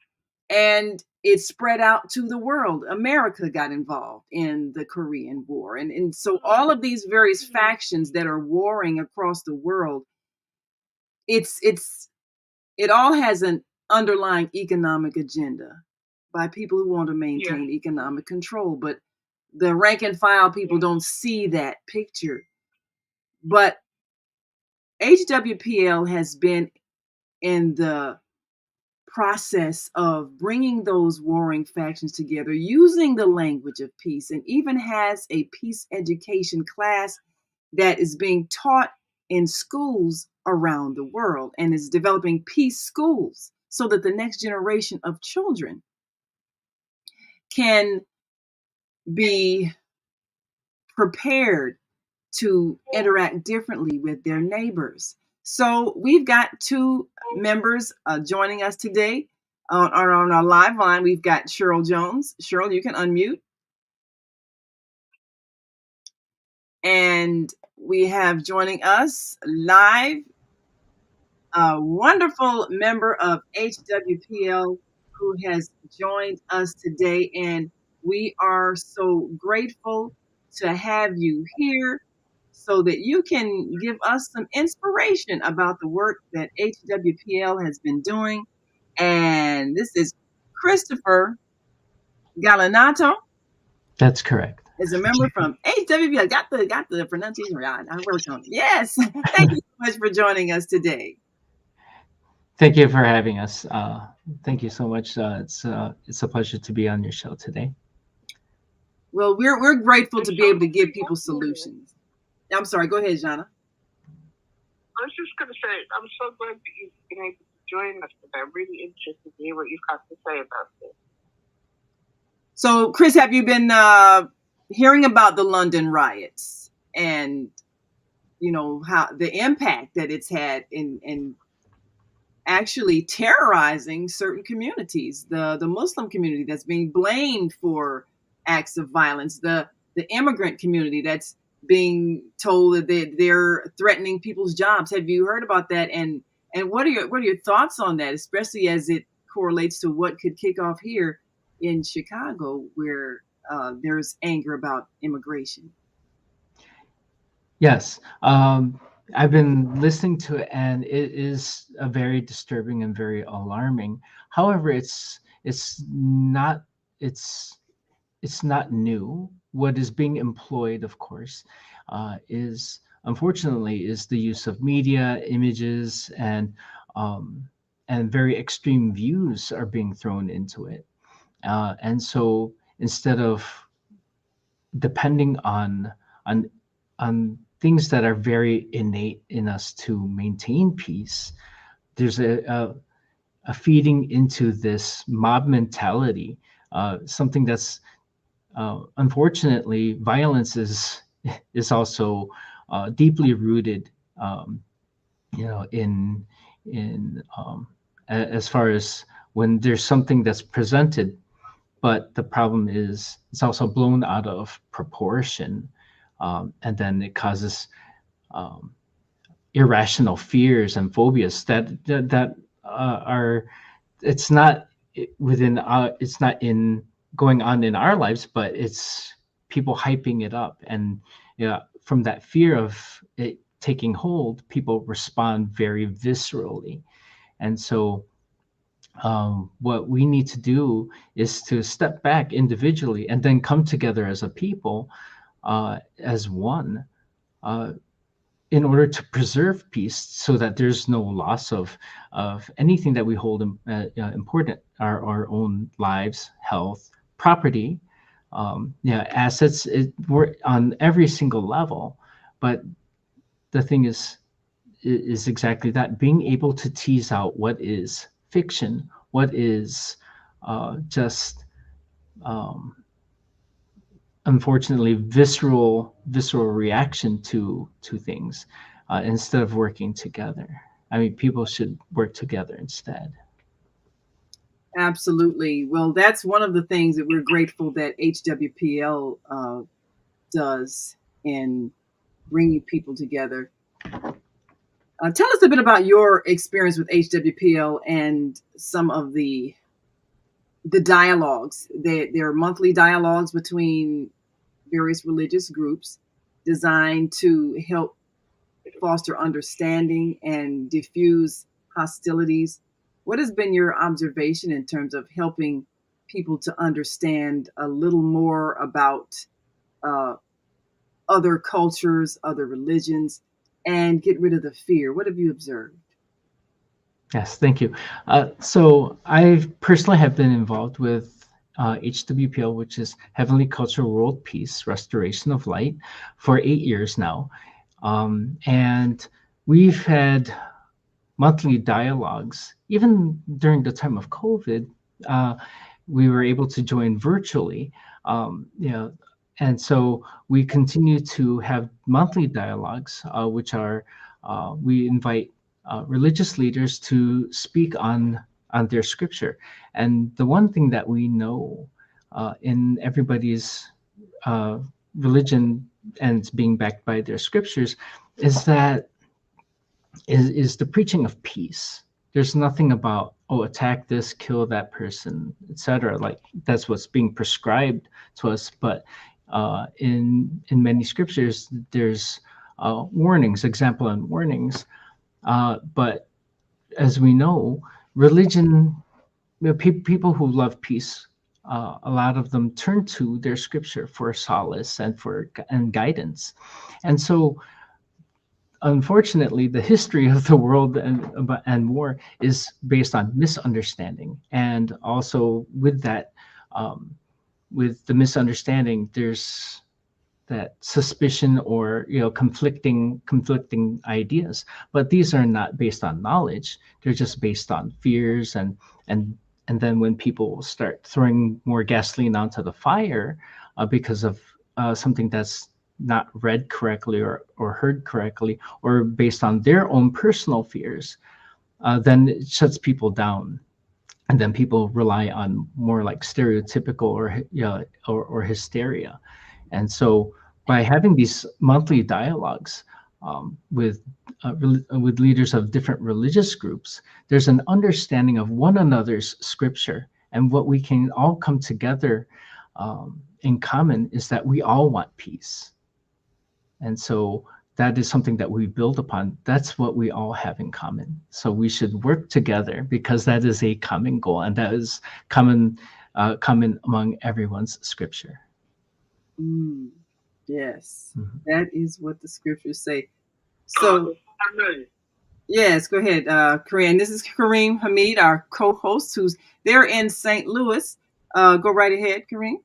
and it spread out to the world. America got involved in the Korean War, and so all of these various factions that are warring across the world, it all has an underlying economic agenda by people who want to maintain economic control, but the rank and file people don't see that picture. But HWPL has been in the process of bringing those warring factions together using the language of peace, and even has a peace education class that is being taught in schools around the world, and is developing peace schools so that the next generation of children can be prepared to interact differently with their neighbors. So we've got two members joining us today on our live line. We've got Cheryl Jones. Cheryl, you can unmute. And we have joining us live a wonderful member of HWPL who has joined us today. And we are so grateful to have you here so that you can give us some inspiration about the work that HWPL has been doing. And this is Christopher Galanato. That's correct. Is a member from HWPL. Got the pronunciation right. I worked on it. Yes. Thank you so much for joining us today. Thank you for having us. Thank you so much. It's a pleasure to be on your show today. Well, we're grateful to be able to give people solutions. I'm sorry. Go ahead, Zhana. I was just going to say, I'm so glad that you've been able to join us today. I'm really interested to hear what you've got to say about this. So, Chris, have you been hearing about the London riots and, how the impact that it's had in actually terrorizing certain communities, the Muslim community that's being blamed for acts of violence, the immigrant community that's being told that they're threatening people's jobs. Have you heard about that? And what are your thoughts on that, especially as it correlates to what could kick off here in Chicago, where there's anger about immigration? Yes. I've been listening to it, and it is a very disturbing and very alarming. However, it's not new. What is being employed, of course, is unfortunately the use of media, images, and very extreme views are being thrown into it. And so instead of depending on things that are very innate in us to maintain peace, there's a feeding into this mob mentality, something that's unfortunately, violence is also deeply rooted, in as far as when there's something that's presented, but the problem is it's also blown out of proportion, and then it causes irrational fears and phobias that are it's not within it's not in going on in our lives, but it's people hyping it up, and from that fear of it taking hold, people respond very viscerally. And so what we need to do is to step back individually and then come together as a people, as one, in order to preserve peace, so that there's no loss of anything that we hold important, our own lives, health, property, assets. We're on every single level, but the thing is exactly that: being able to tease out what is fiction, what is just unfortunately visceral reaction to things, instead of working together. I mean, people should work together instead. Absolutely. Well, that's one of the things that we're grateful that HWPL does in bringing people together. Tell us a bit about your experience with HWPL and some of the dialogues. There are monthly dialogues between various religious groups designed to help foster understanding and diffuse hostilities. What has been your observation in terms of helping people to understand a little more about other cultures, other religions, and get rid of the fear? What have you observed? Yes, thank you. So I personally have been involved with HWPL, which is Heavenly Cultural World Peace, Restoration of Light, for 8 years now. And we've had monthly dialogues. Even during the time of COVID, we were able to join virtually. And so we continue to have monthly dialogues, which are we invite religious leaders to speak on their scripture. And the one thing that we know in everybody's religion, and it's being backed by their scriptures, is that is the preaching of peace. There's nothing about, attack this, kill that person, etc. Like that's what's being prescribed to us. But in many scriptures, there's warnings, example and warnings. But as we know, religion, people who love peace, a lot of them turn to their scripture for solace and guidance. And so, unfortunately, the history of the world and war is based on misunderstanding, and also with that, with the misunderstanding, there's that suspicion or conflicting ideas. But these are not based on knowledge, they're just based on fears. And then when people start throwing more gasoline onto the fire because of something that's not read correctly or heard correctly, or based on their own personal fears, then it shuts people down. And then people rely on more like stereotypical or hysteria. And so by having these monthly dialogues with leaders of different religious groups, there's an understanding of one another's scripture, and what we can all come together in common is that we all want peace. And so that is something that we build upon. That's what we all have in common. So we should work together because that is a common goal, and that is common among everyone's scripture. Yes, that is what the scriptures say. So, yes, go ahead, Kareem. This is Kareem Hamid, our co-host, who's there in St. Louis. Go right ahead, Kareem.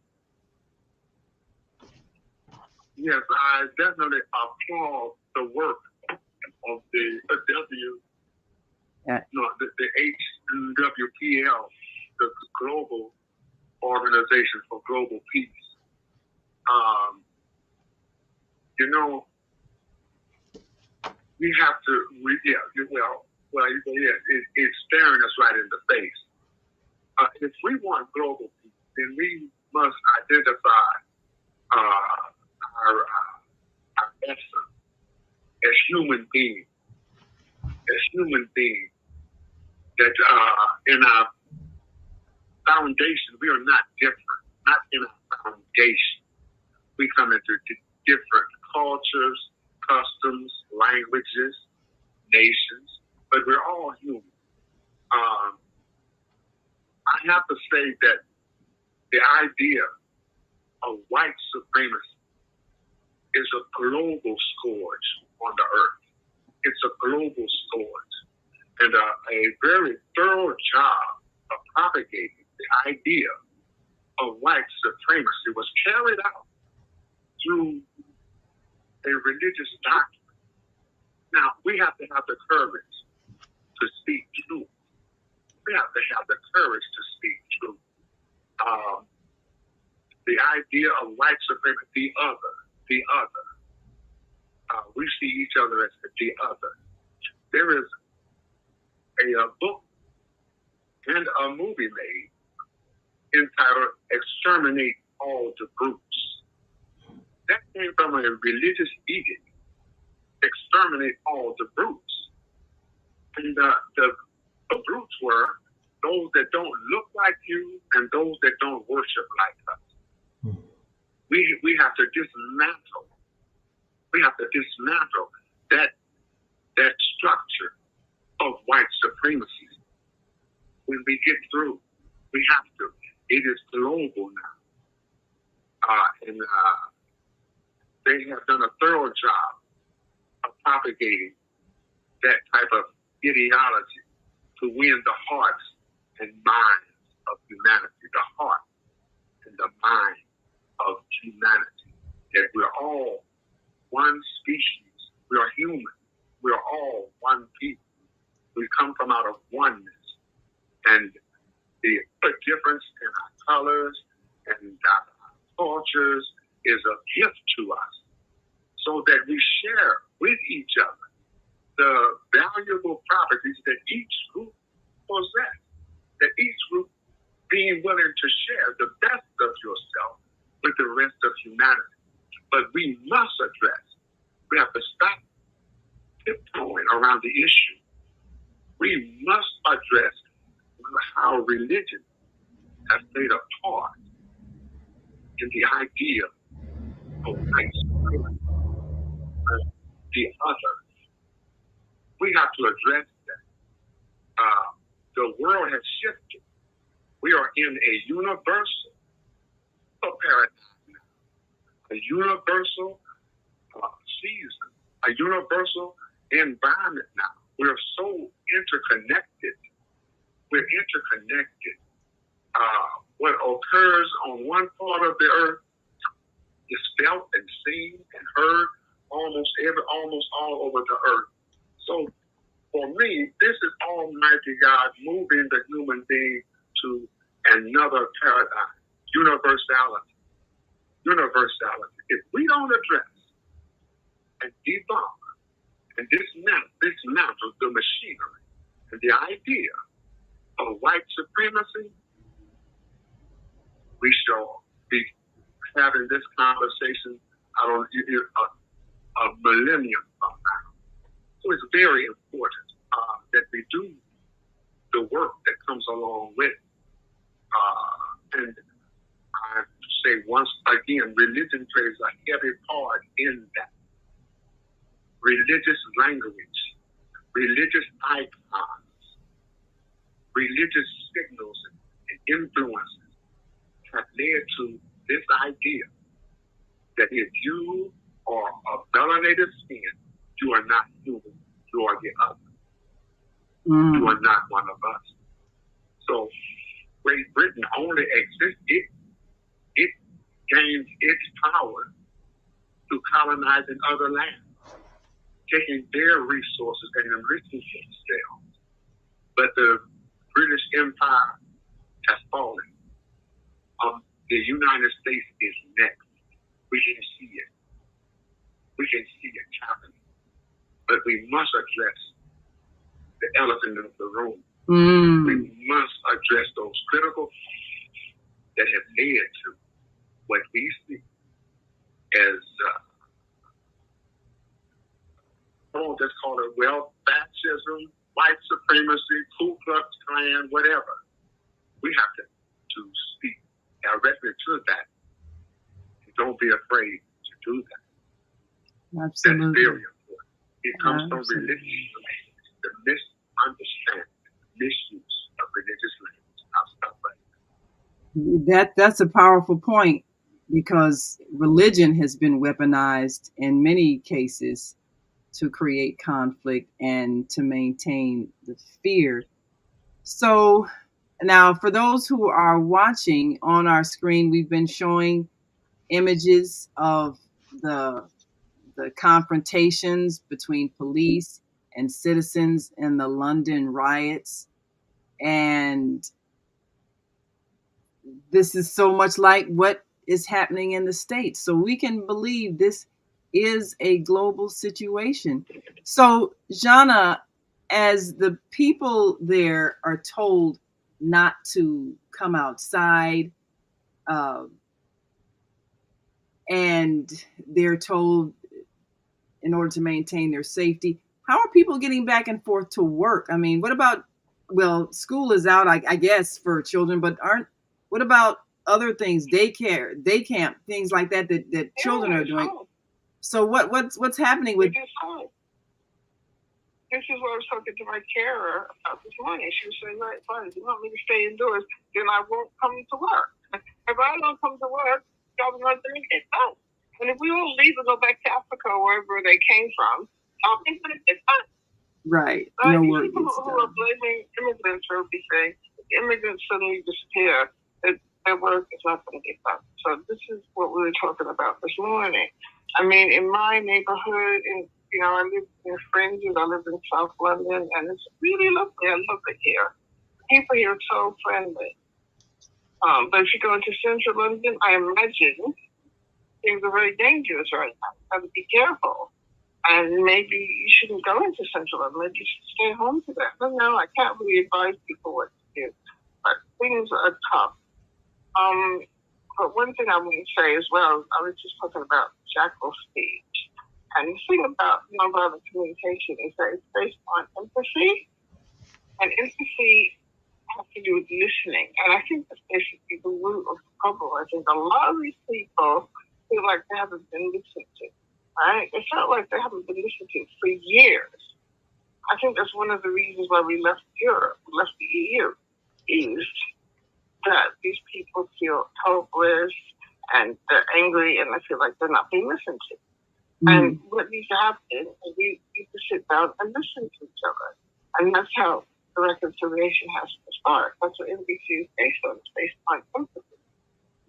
Yes, I definitely applaud the work of the HWPL, the Global Organization for Global Peace. We have to, it's staring us right in the face. If we want global peace, then we must identify our essence as human beings. That in our foundation, we are not different. Not in our foundation. We come into different cultures, customs, languages, nations, but we're all human. I have to say that the idea of white supremacy is a global scourge on the earth. It's a global scourge. And a very thorough job of propagating the idea of white supremacy was carried out through a religious doctrine. Now, we have to have the courage to speak truth. We have to have the courage to speak truth. The idea of white supremacy, the other. We see each other as the other. There is a book and a movie made entitled Exterminate All the Brutes. That came from a religious edict. Exterminate all the brutes. And the brutes were those that don't look like you and those that don't worship like us. We have to dismantle. We have to dismantle that structure of white supremacy. When we get through, we have to. It is global now. And they have done a thorough job of propagating that type of ideology to win the hearts and minds of humanity, the heart and the mind of humanity. That we're all one species. We are human. We are all one people. We come from out of oneness. And the difference in our colors and our cultures is a gift to us, so that we share with each other the valuable properties that each group possess, that each group being willing to share the best of yourself with the rest of humanity. But we must address, we have to stop tiptoeing around the issue. We must address how religion has played a part in the idea of white supremacy, the other. We have to address that. The world has shifted. We are in a universal paradigm now, a universal season, a universal environment now. We're so interconnected. We're interconnected. What occurs on one part of the earth is felt and seen and heard almost all over the earth. So for me, this is Almighty God moving the human being to another paradigm, universality. If we don't address and debunk and dismantle the machinery and the idea of white supremacy, we shall be having this conversation a millennium from now. So it's very important that we do the work that comes along with it. And I say once again, religion plays a heavy part in that. Religious language, religious icons, religious signals and influences have led to this idea that if you are of melanated skin, you are not human, you are the other. You are not one of us. So Great Britain only exists, it gains its power through colonizing other lands, taking their resources and enriching themselves. But the British Empire has fallen. The United States is next. We can see it. We can see it happening. But we must address the elephant in the room. We must address those critical factors that have led to what we see as, let's call it fascism, white supremacy, Ku Klux Klan, whatever. We have to speak directly to that. Don't be afraid to do that. Absolutely. That's very important. It comes from religion, the misunderstanding, misuse of religious language. I'll stop right there. That's a powerful point, because religion has been weaponized in many cases to create conflict and to maintain the fear. So now, for those who are watching on our screen, we've been showing images of the confrontations between police and citizens in the London riots. And this is so much like what is happening in the States. So we can believe this is a global situation. So, Zhana, as the people there are told not to come outside, and they're told in order to maintain their safety, how are people getting back and forth to work? I mean, what about, well, school is out, I guess, for children, but what about other things, daycare, day camp, things like that children are doing? So what's happening with? This is what I was talking to my carer about this morning. She was saying, right, fine, if you want me to stay indoors, then I won't come to work. If I don't come to work, jobs aren't going to get done. And if we all leave and go back to Africa or wherever they came from, nothing's going to get done. Right. No work people who are blaming immigrants for everything, immigrants suddenly disappear, their work is not going to get done. So this is what we were talking about this morning. I mean, in my neighborhood, I live in Fringes, I live in South London, and it's really lovely. I love it here. People here are so friendly. But if you go into central London, I imagine things are very dangerous right now. You have to be careful. And maybe you shouldn't go into central London. Maybe you should stay home to that. But no, I can't really advise people what to do. But things are tough. But one thing I want to say as well, I was just talking about jackal speech. And the thing about nonviolent communication is that it's based on empathy. And empathy has to do with listening. And I think that's basically the root of the problem. I think a lot of these people feel like they haven't been listened to, right? It felt like they haven't been listened to for years. I think that's one of the reasons why we left Europe, left the EU, is that these people feel hopeless and they're angry and they feel like they're not being listened to. And what needs to happen is we need to sit down and listen to each other. And that's how the reconciliation has to start. That's what NBC is based on. It's based on empathy.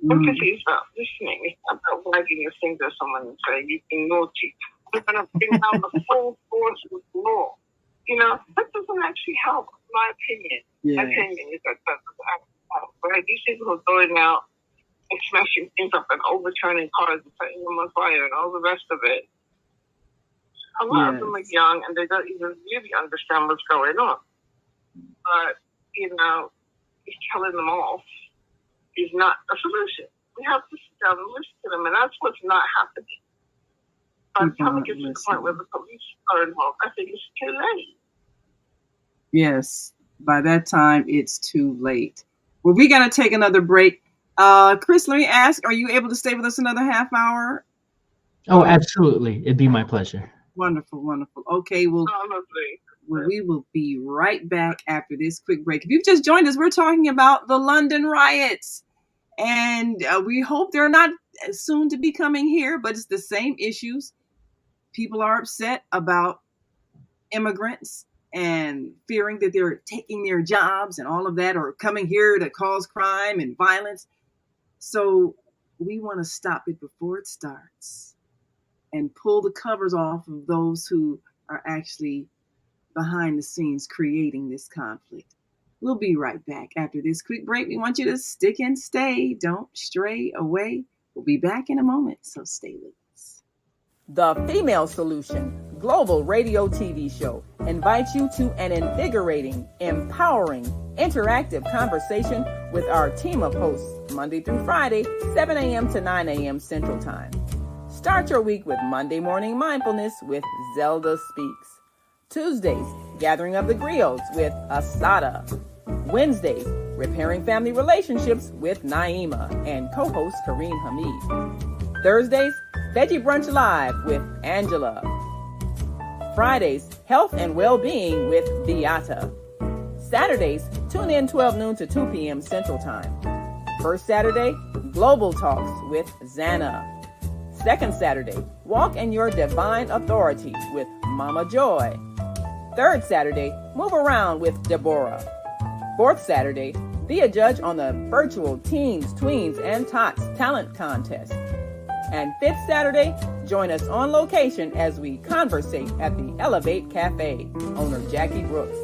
Empathy is about listening. It's not about wagging your finger at someone and saying, you've been naughty. We're going to bring down the full force of the law. You know, that doesn't actually help, in my opinion. Yeah. My opinion is that doesn't help. Right? These people who are going out and smashing things up and overturning cars and setting them on fire and all the rest of it. A lot of them are young and they don't even really understand what's going on. But, you know, just telling them off is not a solution. We have to sit down and listen to them, and that's what's not happening. By the time it gets to the point where the police are involved, I think it's too late. Yes, by that time, it's too late. Well, we got to take another break. Chris, let me ask, are you able to stay with us another half hour? Oh, absolutely. It'd be my pleasure. Wonderful, wonderful. Okay, well, we will be right back after this quick break. If you've just joined us, we're talking about the London riots. And we hope they're not soon to be coming here, but it's the same issues. People are upset about immigrants and fearing that they're taking their jobs and all of that, or coming here to cause crime and violence. So we want to stop it before it starts and pull the covers off of those who are actually behind the scenes creating this conflict. We'll be right back after this quick break. We want you to stick and stay. Don't stray away. We'll be back in a moment, so stay with us. The Female Solution Global Radio TV Show invites you to an invigorating, empowering, interactive conversation with our team of hosts Monday through Friday, 7 a.m. to 9 a.m. Central Time. Start your week with Monday Morning Mindfulness with Zelda Speaks. Tuesdays, Gathering of the Griots with Asada. Wednesdays, Repairing Family Relationships with Naima and co-host Kareem Hamid. Thursdays, Veggie Brunch Live with Angela. Fridays, Health and Well-Being with Beata. Saturdays, tune in 12 noon to 2 p.m. Central Time. First Saturday, Global Talks with Zhana. Second Saturday, Walk in Your Divine Authority with Mama Joy. Third Saturday, Move Around with Deborah. Fourth Saturday, be a judge on the virtual Teens, Tweens, and Tots Talent Contest. And fifth Saturday, join us on location as we conversate at the Elevate Cafe, owner Jackie Brooks.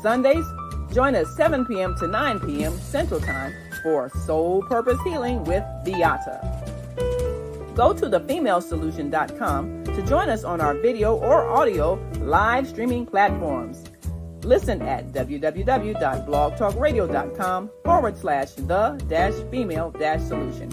Sundays, join us 7 p.m. to 9 p.m. Central Time for Soul Purpose Healing with Beata. Go to thefemalesolution.com to join us on our video or audio live streaming platforms. Listen at www.blogtalkradio.com/the-female-solution.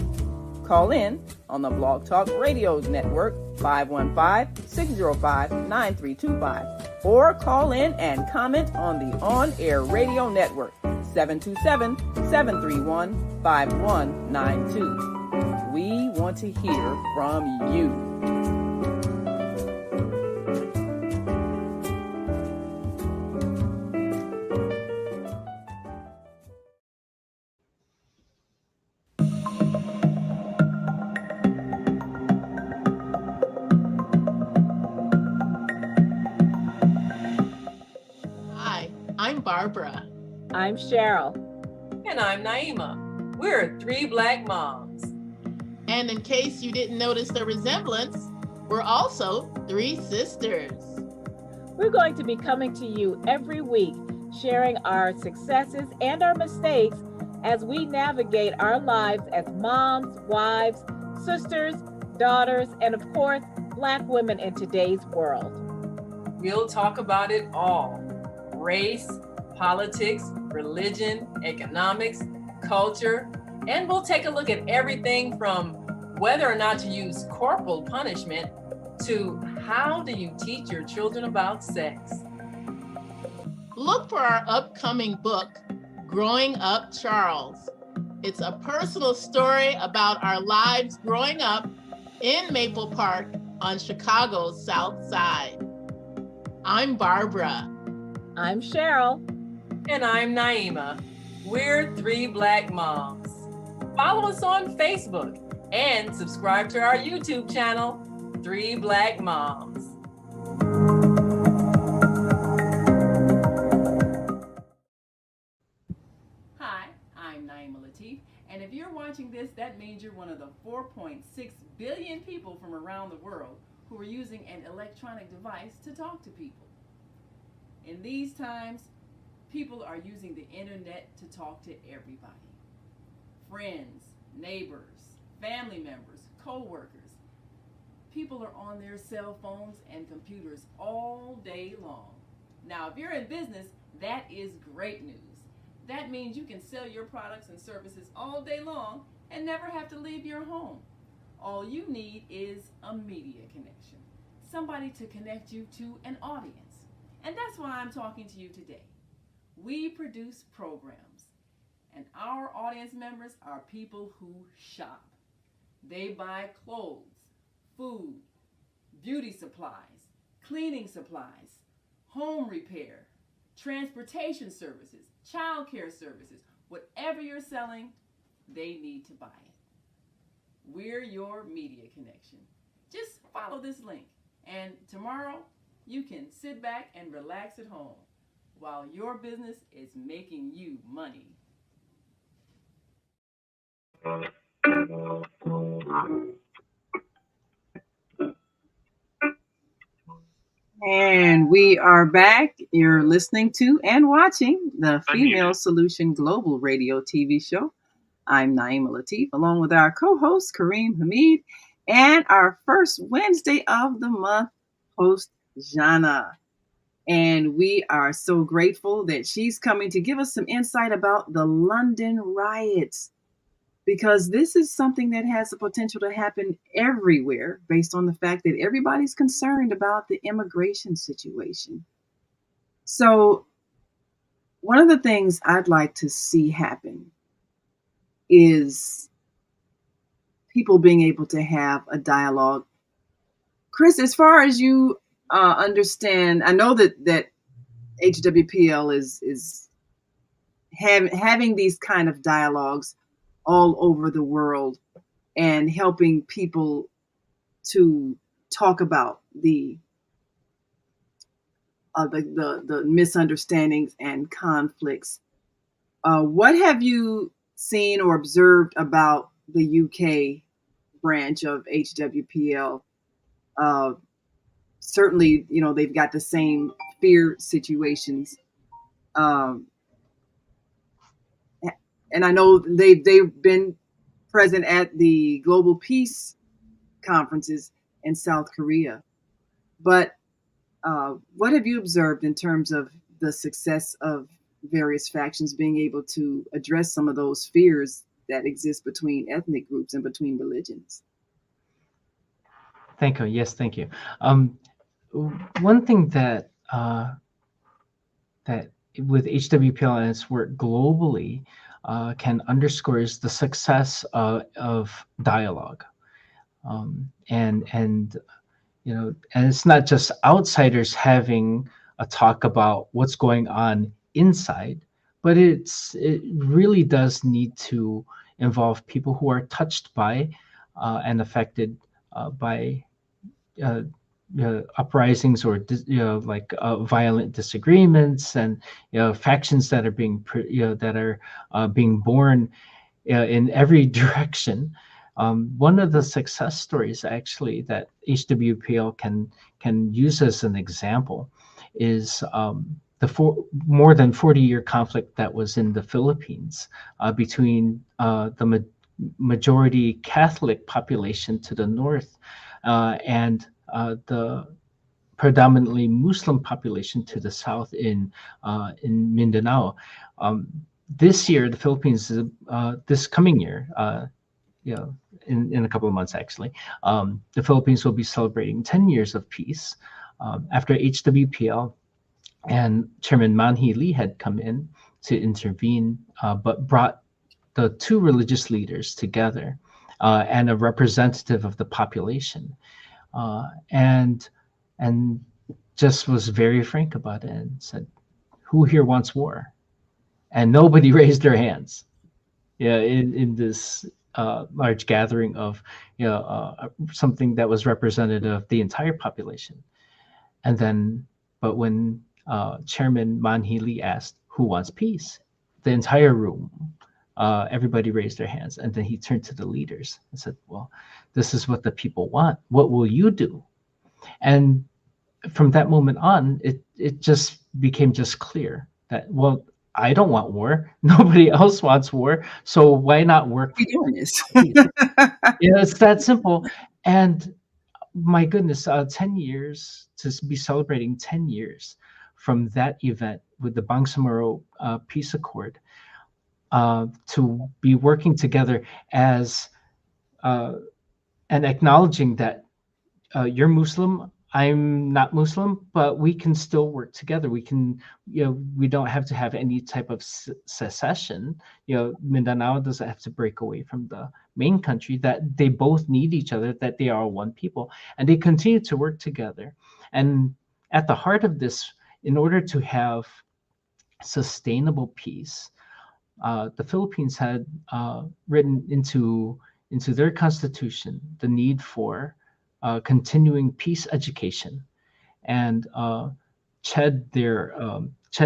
Call in on the Blog Talk Radio Network 515-605-9325 or call in and comment on the On-Air Radio Network 727-731-5192. We want to hear from you. Hi, I'm Barbara. I'm Cheryl. And I'm Naima. We're three Black moms. And in case you didn't notice the resemblance, we're also three sisters. We're going to be coming to you every week, sharing our successes and our mistakes as we navigate our lives as moms, wives, sisters, daughters, and of course, Black women in today's world. We'll talk about it all: race, politics, religion, economics, culture, and we'll take a look at everything from whether or not to use corporal punishment to how do you teach your children about sex. Look for our upcoming book, Growing Up Charles. It's a personal story about our lives growing up in Maple Park on Chicago's South Side. I'm Barbara. I'm Cheryl. And I'm Naima. We're three Black moms. Follow us on Facebook and subscribe to our YouTube channel, Three Black Moms. Hi, I'm Naima Latif, and if you're watching this, that means you're one of the 4.6 billion people from around the world who are using an electronic device to talk to people. In these times, people are using the internet to talk to everybody. Friends, neighbors, family members, co-workers. People are on their cell phones and computers all day long. Now, if you're in business, that is great news. That means you can sell your products and services all day long and never have to leave your home. All you need is a media connection, somebody to connect you to an audience. And that's why I'm talking to you today. We produce programs, and our audience members are people who shop. They buy clothes, food, beauty supplies, cleaning supplies, home repair, transportation services, child care services. Whatever you're selling, they need to buy it. We're your media connection. Just follow this link, and tomorrow you can sit back and relax at home while your business is making you money. And we are back. You're listening to and watching the Female Solution Global Radio TV show. I'm Naima Latif, along with our co-host Kareem Hamid, and our first Wednesday of the month host, Zhana. And we are so grateful that she's coming to give us some insight about the London riots, because this is something that has the potential to happen everywhere based on the fact that everybody's concerned about the immigration situation. So one of the things I'd like to see happen is people being able to have a dialogue. Chris, as far as you understand, I know that HWPL is having these kind of dialogues all over the world and helping people to talk about the misunderstandings and conflicts. What have you seen or observed about the UK branch of HWPL? Certainly, they've got the same fear situations. And I know they've been present at the Global Peace conferences in South Korea. But what have you observed in terms of the success of various factions being able to address some of those fears that exist between ethnic groups and between religions? Thank you. Yes, thank you. One thing that with HWPL and its work globally can underscore is the success of dialogue, and it's not just outsiders having a talk about what's going on inside, but it really does need to involve people who are touched by and affected by uprisings or violent disagreements, and factions that are being born in every direction. One of the success stories actually that HWPL can use as an example is more than 40-year conflict that was in the Philippines between the majority Catholic population to the north and the predominantly Muslim population to the south in Mindanao. This year, the Philippines, this coming year, in a couple of months actually, the Philippines will be celebrating 10 years of peace after HWPL and Chairman Man Hee Lee had come in to intervene, but brought the two religious leaders together, and a representative of the population, and just was very frank about it and said, "Who here wants war?" And nobody raised their hands. Yeah, in this large gathering of something that was representative of the entire population. And then, but when Chairman Manhi Lee asked, "Who wants peace?" the entire room, everybody raised their hands. And then he turned to the leaders and said, "Well, this is what the people want. What will you do?" And from that moment on, it just became just clear that, well, I don't want war. Nobody else wants war. So why not work We doing this. for peace? It's that simple. And my goodness, 10 years to be celebrating 10 years from that event with the Bangsamoro Peace Accord, to be working together as uh, and acknowledging that you're Muslim, I'm not Muslim, but we can still work together. We can, we don't have to have any type of secession. Mindanao doesn't have to break away from the main country, that they both need each other, that they are one people, and they continue to work together. And at the heart of this, in order to have sustainable peace, the Philippines had written into their constitution the need for continuing peace education, and CHED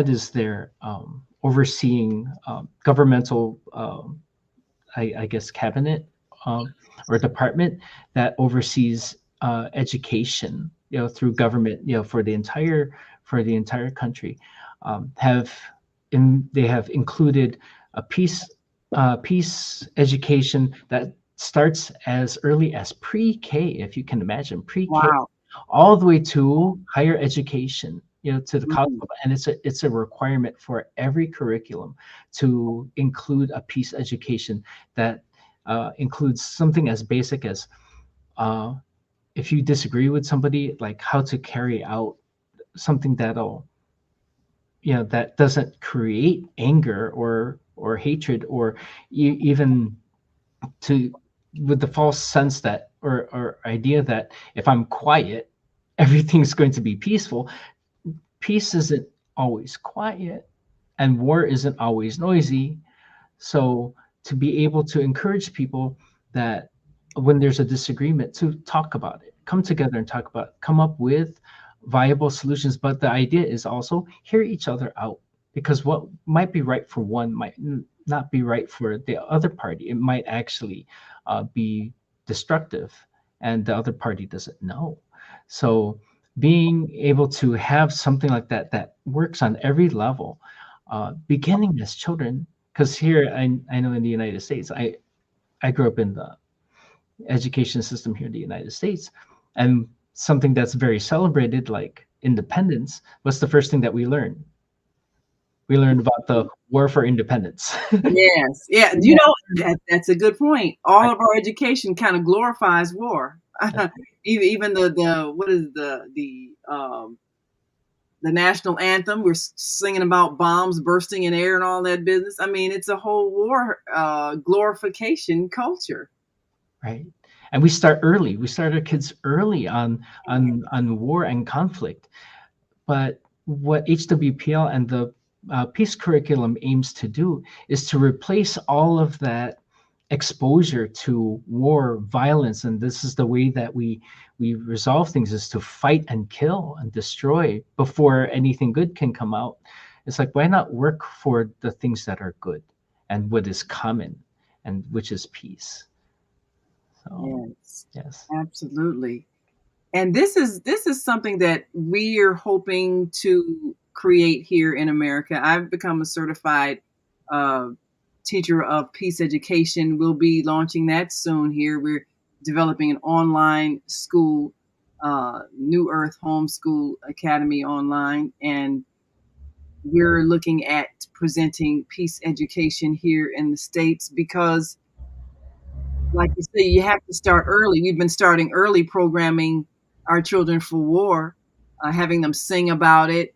is their overseeing governmental, I guess, cabinet, or department that oversees education, through government, for the entire country. They have included a peace education that starts as early as pre-K, if you can imagine, pre-K, Wow. all the way to higher education, to the college Mhm. level. And it's a requirement for every curriculum to include a peace education that includes something as basic as, uh, if you disagree with somebody, like how to carry out something that doesn't create anger or hatred, or even to with the false sense that, or idea that if I'm quiet, everything's going to be peaceful. Peace isn't always quiet, and war isn't always noisy. So to be able to encourage people that when there's a disagreement, to talk about it, come together and talk about it, come up with viable solutions. But the idea is also hear each other out, because what might be right for one might not be right for the other party. It might actually be destructive, and the other party doesn't know. So being able to have something like that that works on every level, beginning as children, because here I know in the United States, I grew up in the education system here in the United States, and something that's very celebrated, like independence, was the first thing that we learned. We learned about the war for independence. Yes. Yeah. That's a good point. All of our education kind of glorifies war. Even the what is the national anthem? We're singing about bombs bursting in air and all that business. I mean, it's a whole war glorification culture. Right, and we start early. We start our kids early on war and conflict. But what HWPL and the peace curriculum aims to do is to replace all of that exposure to war, violence, and this is the way that we resolve things, is to fight and kill and destroy before anything good can come out. It's like, why not work for the things that are good and what is common, and which is peace. So Yes, yes. absolutely. And this is something that we are hoping to create here in America. I've become a certified uh, teacher of peace education. We'll be launching that soon here. We're developing an online school, New Earth Homeschool Academy online, and we're looking at presenting peace education here in the States because, like you say, you have to start early. We've been starting early programming our children for war, having them sing about it,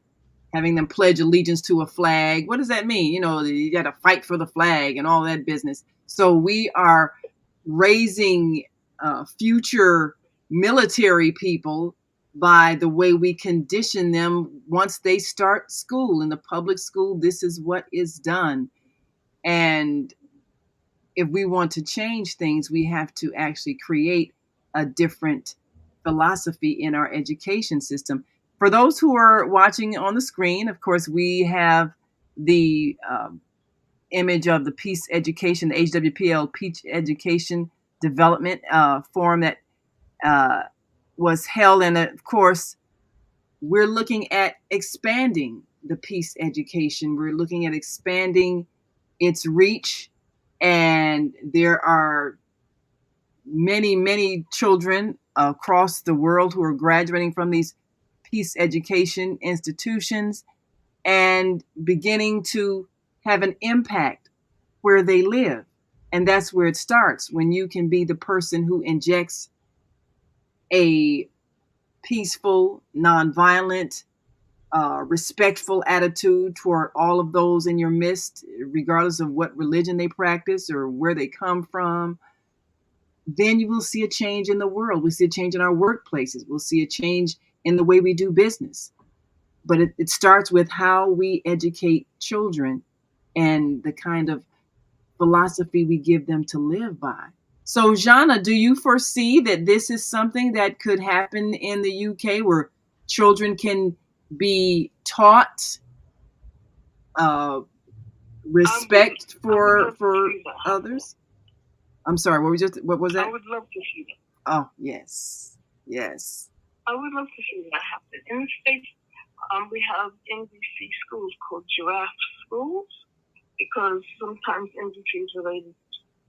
having them pledge allegiance to a flag. What does that mean? You got to fight for the flag and all that business. So we are raising future military people by the way we condition them once they start school. In the public school, this is what is done. And if we want to change things, we have to actually create a different philosophy in our education system. For those who are watching on the screen, of course, we have the image of the Peace Education, the HWPL Peace Education Development Forum that was held. And of course, we're looking at expanding the peace education. We're looking at expanding its reach. And there are many, many children across the world who are graduating from these peace education institutions and beginning to have an impact where they live. And that's where it starts, when you can be the person who injects a peaceful, nonviolent, respectful attitude toward all of those in your midst, regardless of what religion they practice or where they come from. Then you will see a change in the world. We'll see a change in our workplaces. We'll see a change in the way we do business. But it starts with how we educate children and the kind of philosophy we give them to live by. So, Zhana, do you foresee that this is something that could happen in the UK, where children can be taught respect for others? I'm sorry, what was that? I would love to see that. Oh, yes. I would love to see that happen. In the States, we have NVC schools called giraffe schools, because sometimes NVC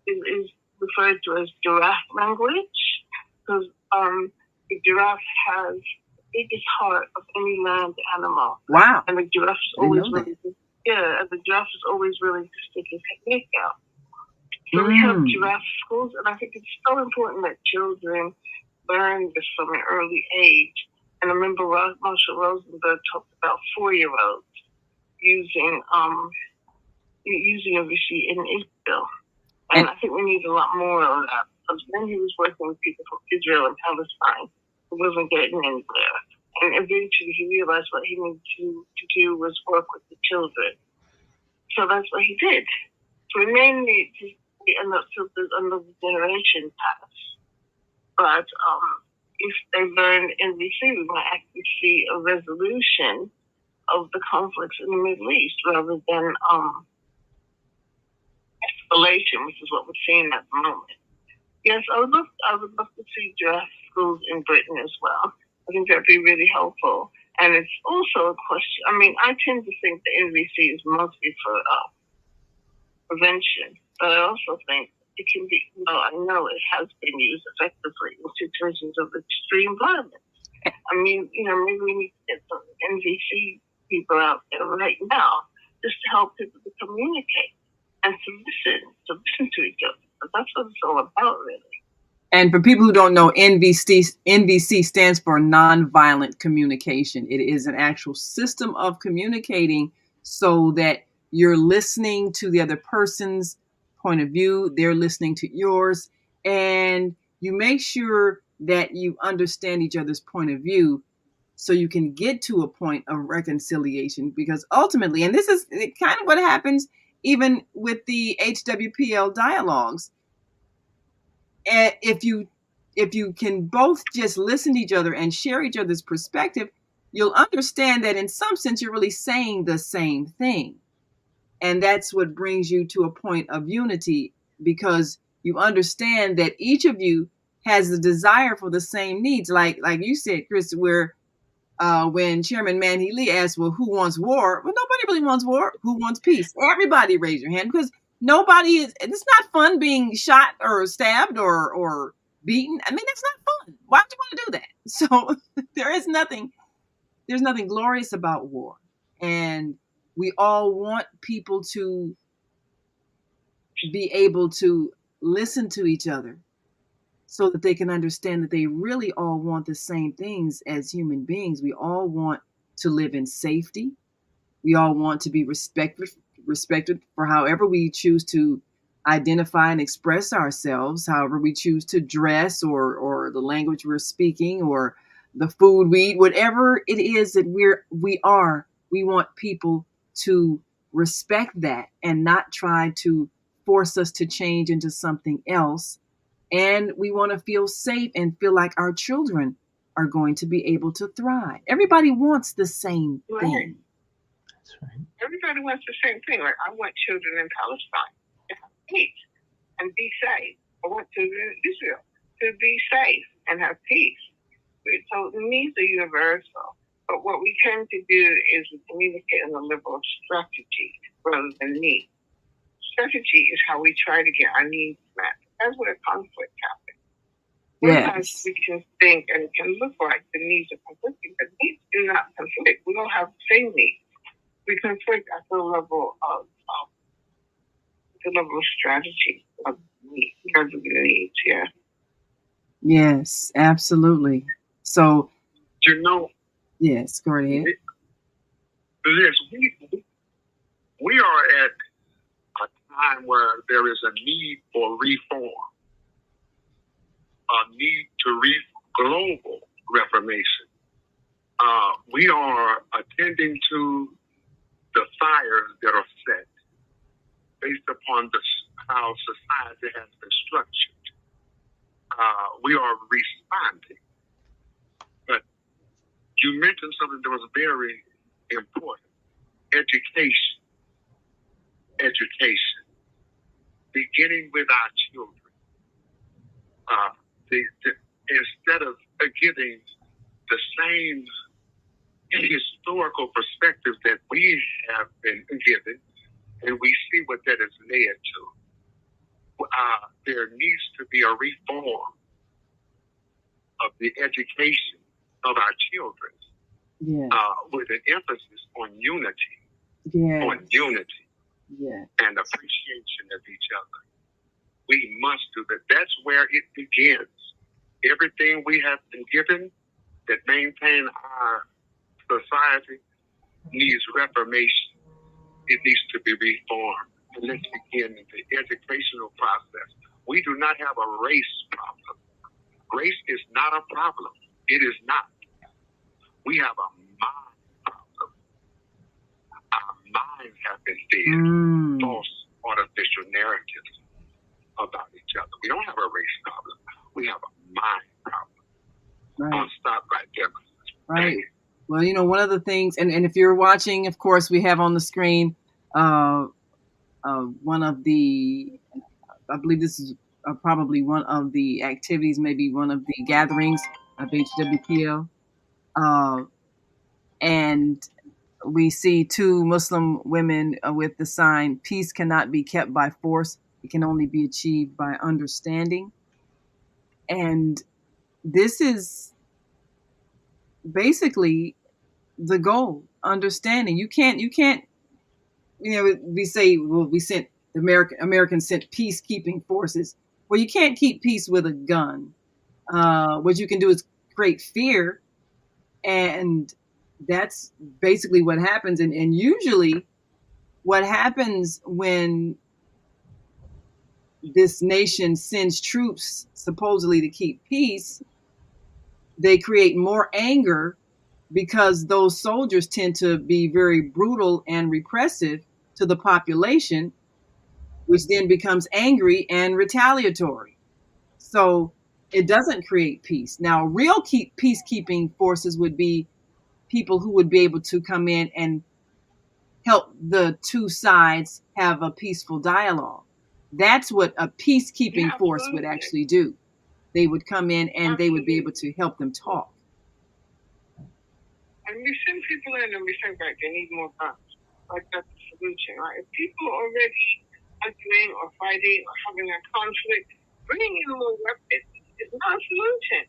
is referred to as giraffe language, because the giraffe has the biggest heart of any land animal. Wow. And the giraffe is always really to stick his neck out. So we have giraffe schools, and I think it's so important that children learn this from an early age. And I remember Marshall Rosenberg talked about 4-year-olds using NVC in Israel. And I think we need a lot more of that, because then he was working with people from Israel and Palestine who wasn't getting anywhere. And eventually he realized what he needed to do was work with the children. So that's what he did. So we may need to end up filters another generation pass. But if they learn NVC, we might actually see a resolution of the conflicts in the Middle East rather than escalation, which is what we're seeing at the moment. Yes, I would love to see giraffe schools in Britain as well. I think that'd be really helpful. And it's also a question. I mean, I tend to think the NVC is mostly for prevention, but I also think it can be. Well, I know it has been used effectively in situations of extreme violence. I mean, maybe we need to get some NVC people out there right now just to help people to communicate and to listen to each other. But that's what it's all about, really. And for people who don't know, NVC stands for nonviolent communication. It is an actual system of communicating so that you're listening to the other person's point of view, they're listening to yours, and you make sure that you understand each other's point of view so you can get to a point of reconciliation. Because ultimately, and this is kind of what happens even with the HWPL dialogues, if you can both just listen to each other and share each other's perspective, you'll understand that in some sense you're really saying the same thing. And that's what brings you to a point of unity, because you understand that each of you has the desire for the same needs. Like you said, Chris, where when Chairman Manhy Lee asked, well, who wants war? Well, nobody really wants war. Who wants peace? Everybody raise your hand, because it's not fun being shot or stabbed or beaten. I mean, that's not fun. Why would you want to do that? So there's nothing glorious about war. And we all want people to be able to listen to each other so that they can understand that they really all want the same things as human beings. We all want to live in safety. We all want to be respected for however we choose to identify and express ourselves, however we choose to dress, or the language we're speaking, or the food we eat, whatever it is that we are. We want people to respect that and not try to force us to change into something else. And we want to feel safe and feel like our children are going to be able to thrive. Everybody wants the same Right. thing. That's right. Everybody wants the same thing. Like, I want children in Palestine to have peace and be safe. I want children in Israel to be safe and have peace. So the needs are universal. But what we tend to do is communicate in the level of strategy rather than need. Strategy is how we try to get our needs met. That's where conflict happens. Sometimes Yes. we can think and it can look like the needs are conflicting, but needs do not conflict. We don't have the same needs. We conflict at the level of strategy of needs, because of the needs. Yeah. Yes, absolutely. So, You know, yes, go right ahead. yes, we are at a time where there is a need for reform, a need to global reformation. We are attending to the fires that are set based upon how society has been structured. We are responding. But you mentioned something that was very important: education. Education, beginning with our children. Instead of giving the same historical perspective that we have been given, and we see what that has led to. There needs to be a reform of the education of our children, Yes. with an emphasis on unity, Yes. Yes. and appreciation of each other. We must do that. That's where it begins. Everything we have been given that maintain our society needs reformation. It needs to be reformed. And let's begin the educational process. We do not have a race problem. Race is not a problem. It is not. We have a mind problem. Our minds have been fed false artificial narratives about each other. We don't have a race problem. We have a mind problem. Right. I'll stop right there. Right. Well, one of the things, and if you're watching, of course, we have on the screen one of the, I believe this is probably one of the activities, maybe one of the gatherings of HWPL. And we see two Muslim women with the sign, "Peace cannot be kept by force. It can only be achieved by understanding." And this is basically the goal, understanding. You can't, we say, well, Americans sent peacekeeping forces. Well, you can't keep peace with a gun. What you can do is create fear. And that's basically what happens. And usually what happens when this nation sends troops supposedly to keep peace, they create more anger because those soldiers tend to be very brutal and repressive to the population, which then becomes angry and retaliatory. So it doesn't create peace. Now, real peacekeeping forces would be people who would be able to come in and help the two sides have a peaceful dialogue. That's what a peacekeeping force would actually do. They would come in and they would be able to help them talk. And we send people in and we think, right, they need more guns. Like, that's the solution, right? If people are already arguing or fighting or having a conflict, bringing in more weapons is not a solution.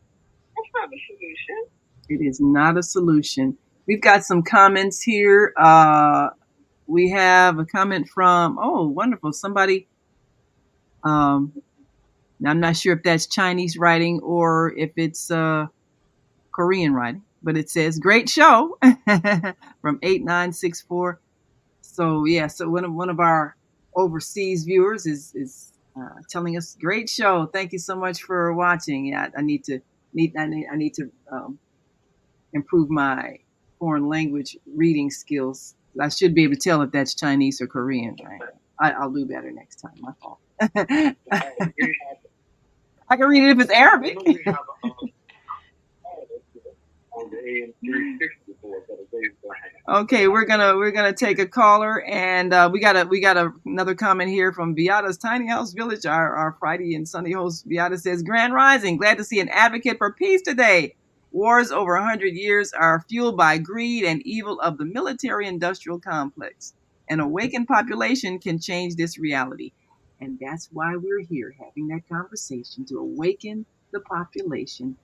That's not the solution. It is not a solution. We've got some comments here. We have a comment from, oh, wonderful, somebody. Now I'm not sure if that's Chinese writing or if it's Korean writing, but it says, "Great show," from 8964. So yeah, so one of our overseas viewers is telling us, great show. Thank you so much for watching. Yeah, I need to improve my foreign language reading skills. I should be able to tell if that's Chinese or Korean. Right? I'll do better next time. My fault. I can read it if it's Arabic. Okay, we're gonna take a caller, and we got another comment here from Beata's Tiny House Village. Our Friday and Sunday host Beata says, "Grand Rising, glad to see an advocate for peace today. Wars over 100 years are fueled by greed and evil of the military-industrial complex. An awakened population can change this reality, and that's why we're here having that conversation to awaken the population,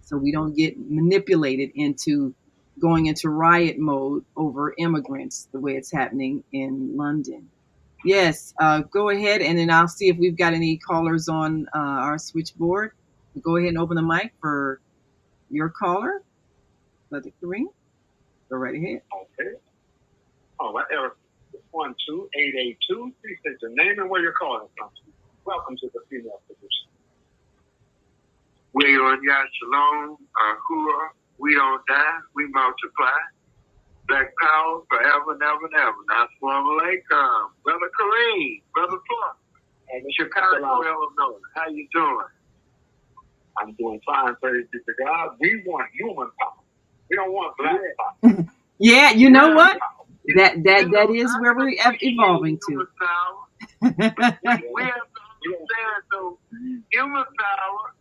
so we don't get manipulated into going into riot mode over immigrants the way it's happening in London." Yes, go ahead, and then I'll see if we've got any callers on our switchboard. Go ahead and open the mic for your caller. Let it ring. Go right ahead. Okay. All right, Eric. 12882. Please state your name and where you're calling from. Welcome to the female position. We on Yah Shalom, Hura, we don't die, we multiply. Black power forever and ever and ever. Assalamu alaikum. Brother Kareem, Brother Clark, Chicago, Illinois. How you doing? I'm doing fine, praise be to God. We want human power. We don't want black power. Yeah, you know what? That is where we're evolving to. We have to understand, so human power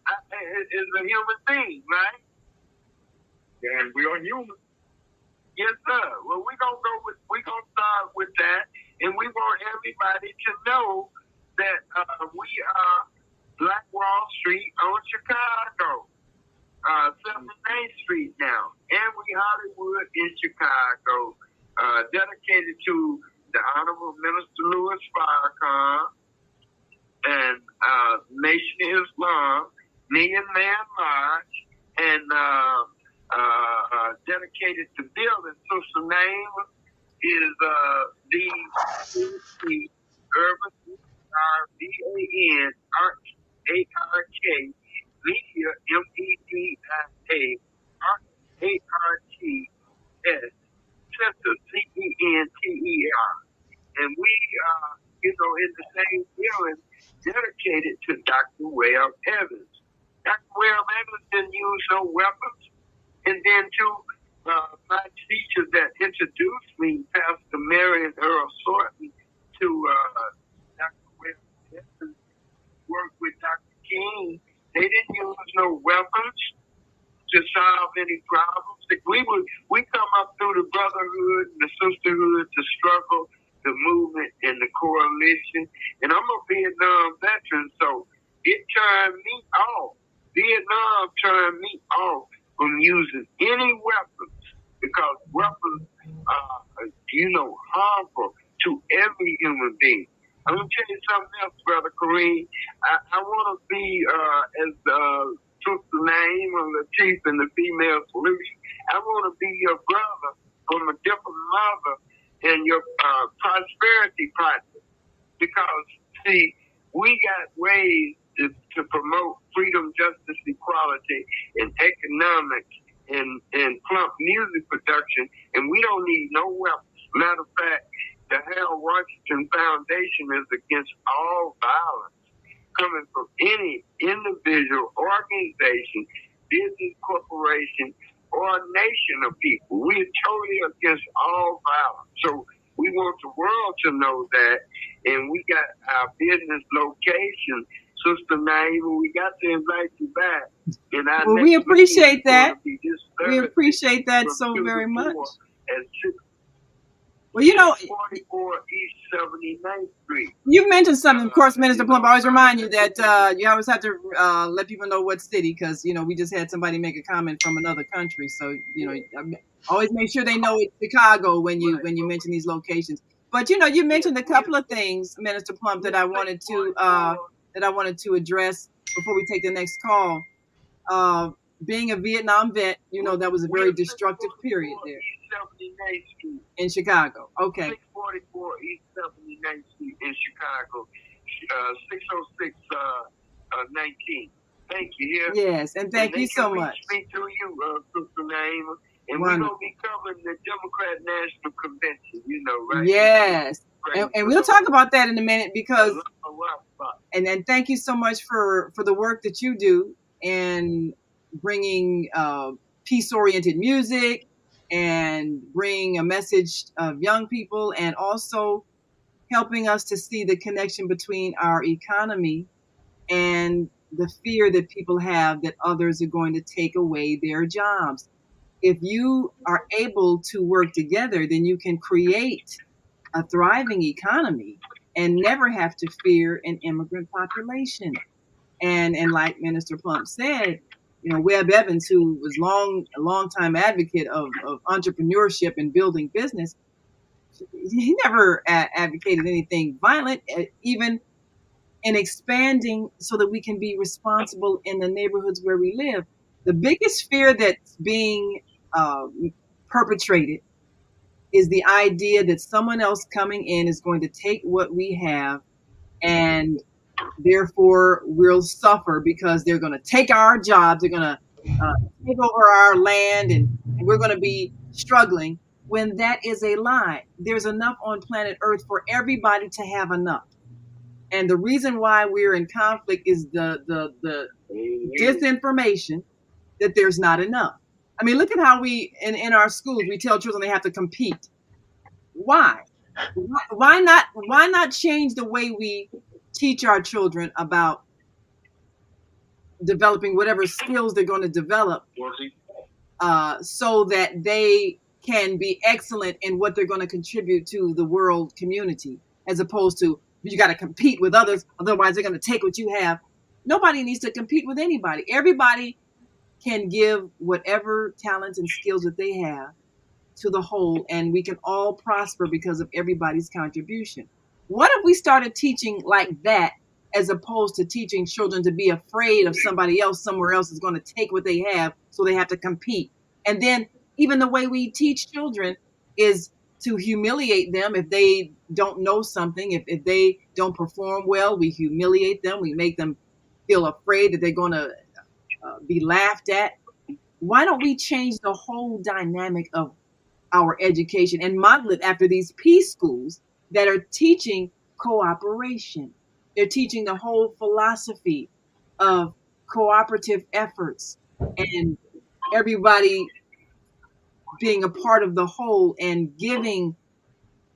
is a human thing, right? Yeah, and we are human. Yes, sir. Well, we're gonna start with that, and we want everybody to know that we are Black Wall Street on Chicago, 79th Street now, and we Hollywood in Chicago, dedicated to the Honorable Minister Louis Farrakhan and Nation of Islam, Million Man March, and dedicated to building. So the name is the Urban RBAN ARK Media MEDIA ARTS Center CENTER. And we in the same building dedicated to Dr. Webb Evans. Dr. Webb Evans didn't use no weapons. And then my teacher that introduced me, Pastor Marion Earl Sorton, to Dr. Webb Evans, worked with Dr. King. They didn't use no weapons to solve any problems. We come up through the brotherhood and the sisterhood to struggle, the movement and the coalition. And I'm a Vietnam veteran, so it turned me off. Vietnam turned me off from using any weapons, because weapons are, harmful to every human being. I'm going to tell you something else, Brother Kareem. I want to be, as Sister Naima Latif in the Female Solution, I want to be your brother from a different mother in your prosperity practice. Because, see, we got ways to promote freedom, justice, equality, and economics, and plump music production, and we don't need no weapons. Matter of fact, the Harold Washington Foundation is against all violence coming from any individual, organization, business corporation, or nation of people. We are totally against all violence. So we want the world to know that, and we got our business location. Sister Naima, we got to invite you back. And well, we appreciate that. We appreciate that so very much. Well, 44 East 79th Street. You mentioned something. Of course, Minister Plump, I always remind you that you always have to let people know what city, because, we just had somebody make a comment from another country. So, always make sure they know it's Chicago when you mention these locations. But, you mentioned a couple of things, Minister Plump, that I wanted to address before we take the next call. Being a Vietnam vet, that was a very destructive period there. 79th Street. In Chicago. Okay. 644 East 79th Street in Chicago. 606 19. Thank you. Yes, and thank you so much. Speak to you, Sister Naima. And we're going to be covering the Democrat National Convention, right? Yes. And we'll talk about that in a minute because, and then thank you so much for the work that you do in bringing peace-oriented music and bring a message of young people and also helping us to see the connection between our economy and the fear that people have that others are going to take away their jobs. If you are able to work together, then you can create a thriving economy and never have to fear an immigrant population. And like Minister Plump said, Webb Evans, who was a long time advocate of entrepreneurship and building business, he never advocated anything violent, even in expanding so that we can be responsible in the neighborhoods where we live. The biggest fear that's being perpetrated is the idea that someone else coming in is going to take what we have and therefore we'll suffer because they're going to take our jobs, they're going to take over our land, and we're going to be struggling, when that is a lie. There's enough on planet Earth for everybody to have enough. And the reason why we're in conflict is the disinformation that there's not enough. I mean, look at how we, in our schools, we tell children they have to compete. Why? Why not change the way we teach our children about developing whatever skills they're going to develop so that they can be excellent in what they're going to contribute to the world community, as opposed to you got to compete with others, otherwise they're going to take what you have. Nobody needs to compete with anybody. Everybody can give whatever talents and skills that they have to the whole, and we can all prosper because of everybody's contribution. What if we started teaching like that, as opposed to teaching children to be afraid of somebody else somewhere else is going to take what they have, so they have to compete? And then even the way we teach children is to humiliate them if they don't know something. If they don't perform well, we humiliate them. We make them feel afraid that they're going to be laughed at. Why don't we change the whole dynamic of our education and model it after these peace schools that are teaching cooperation? They're teaching the whole philosophy of cooperative efforts and everybody being a part of the whole and giving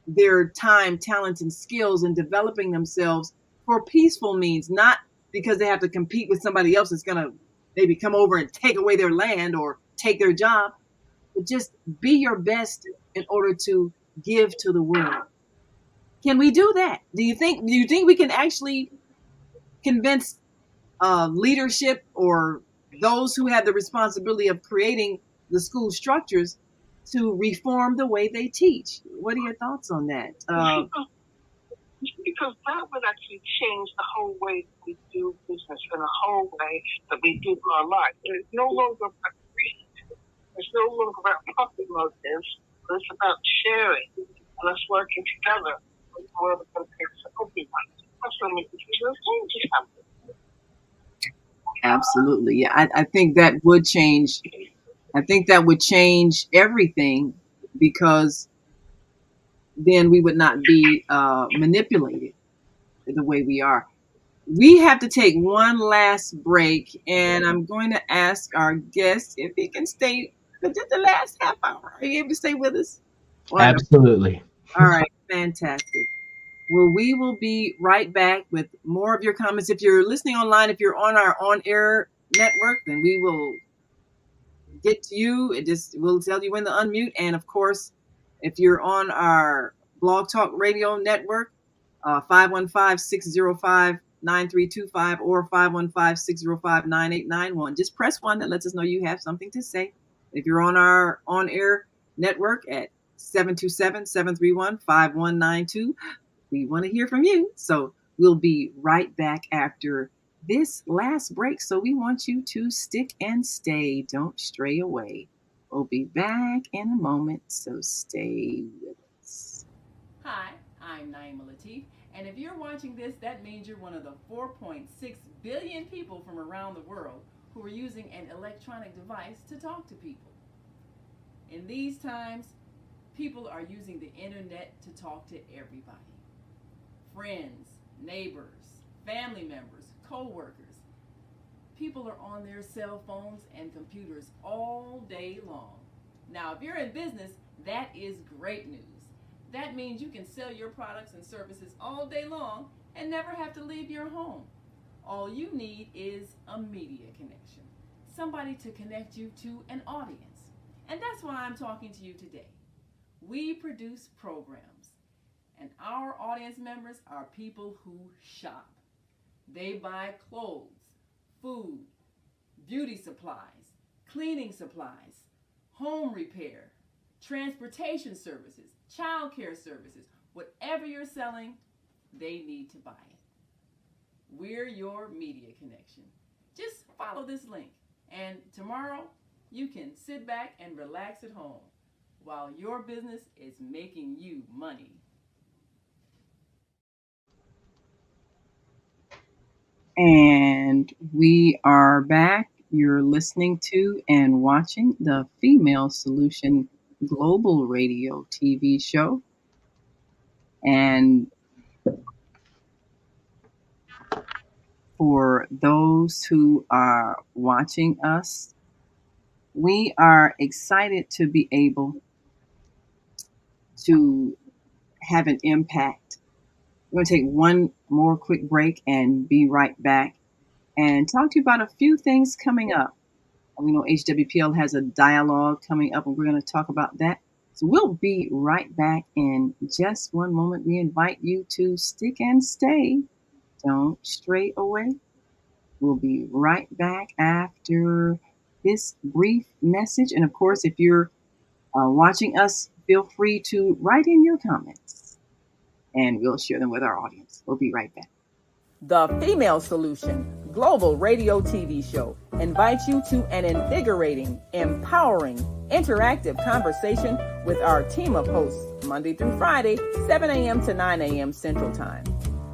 their time, talents, and skills and developing themselves for peaceful means, not because they have to compete with somebody else that's going to maybe come over and take away their land or take their job. But just be your best in order to give to the world. Can we do that? Do you think we can actually convince leadership or those who have the responsibility of creating the school structures to reform the way they teach? What are your thoughts on that? Because that would actually change the whole way we do business and the whole way that we do our life. It's no longer about greed. It's no longer about profit motives, but it's about sharing and us working together with the world that benefits everyone. That's when we can see those changes happen. Absolutely. Yeah, I think that would change. I think that would change everything, because then we would not be manipulated the way we are. We have to take one last break, and I'm going to ask our guest if he can stay for just the last half hour. Are you able to stay with us? Wonderful. Absolutely. All right, fantastic. Well, we will be right back with more of your comments. If you're listening online, if you're on our on-air network, then we will get to you. We'll tell you when to unmute. And of course, if you're on our Blog Talk Radio network, 515-605-9325 or 515-605-9891. Just press 1. That lets us know you have something to say. If you're on our on-air network at 727-731-5192, we want to hear from you. So we'll be right back after this last break. So we want you to stick and stay. Don't stray away. We'll be back in a moment, so stay with us. Hi, I'm Naima Latif, and if you're watching this, that means you're one of the 4.6 billion people from around the world who are using an electronic device to talk to people. In these times, people are using the internet to talk to everybody. Friends, neighbors, family members, co-workers. People are on their cell phones and computers all day long. Now, if you're in business, that is great news. That means you can sell your products and services all day long and never have to leave your home. All you need is a media connection, somebody to connect you to an audience. And that's why I'm talking to you today. We produce programs, and our audience members are people who shop. They buy clothes, food, beauty supplies, cleaning supplies, home repair, transportation services, child care services. Whatever you're selling, they need to buy it. We're your media connection. Just follow this link, and tomorrow you can sit back and relax at home while your business is making you money. And we are back. You're listening to and watching the Female Solution Global Radio TV show. And for those who are watching us, we are excited to be able to have an impact. We're going to take one more quick break and be right back and talk to you about a few things coming up. We know HWPL has a dialogue coming up, and we're going to talk about that. So we'll be right back in just one moment. We invite you to stick and stay. Don't stray away. We'll be right back after this brief message. And of course, if you're watching us, feel free to write in your comments, and we'll share them with our audience. We'll be right back. The Female Solution Global Radio TV show invites you to an invigorating, empowering, interactive conversation with our team of hosts Monday through Friday, 7 a.m. to 9 a.m. Central Time.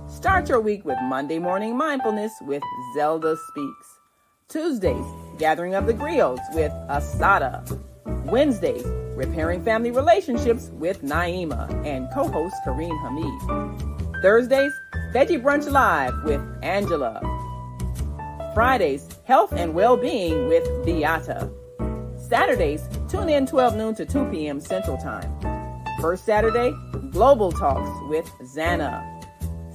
Start your week with Monday Morning Mindfulness with Zelda Speaks. Tuesdays, Gathering of the Griots with Asada. Wednesdays, Repairing Family Relationships with Naima and co-host Kareen Hamid. Thursdays, Veggie Brunch Live with Angela. Fridays, Health and Well-Being with Beata. Saturdays, tune in 12 noon to 2 p.m. Central Time. First Saturday, Global Talks with Zhana.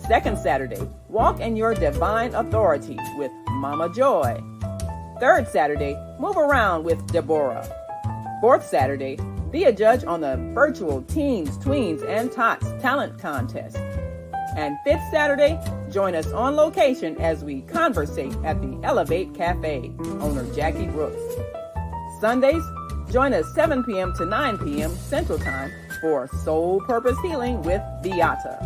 Second Saturday, Walk in Your Divine Authority with Mama Joy. Third Saturday, Move Around with Deborah. Fourth Saturday, be a judge on the virtual Teens, Tweens, and Tots Talent Contest. And fifth Saturday, join us on location as we conversate at the Elevate Cafe, owner Jackie Brooks. Sundays, join us 7 p.m. to 9 p.m. Central Time for Soul Purpose Healing with Beata.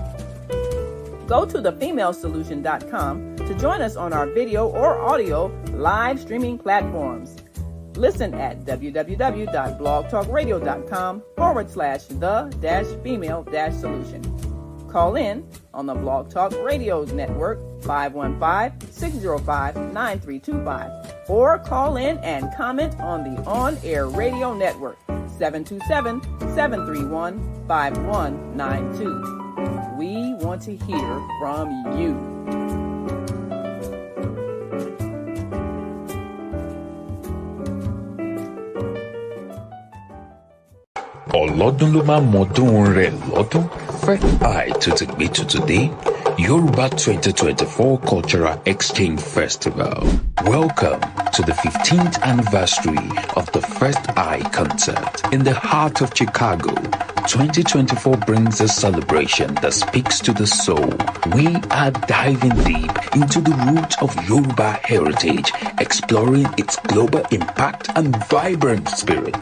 Go to thefemalesolution.com to join us on our video or audio live streaming platforms. Listen at www.blogtalkradio.com/the-female-solution. Call in on the Blog Talk Radio Network 515-605-9325 or call in and comment on the On-Air Radio Network 727-731-5192. We want to hear from you. Ọlọ́dún ló máa mọ̀ọ́dún rẹ̀ lọ́dún. First Eye to take me to today, Yoruba 2024 Cultural Exchange Festival. Welcome to the 15th anniversary of the First Eye concert in the heart of Chicago. 2024 brings a celebration that speaks to the soul. We are diving deep into the roots of Yoruba heritage, exploring its global impact and vibrant spirit.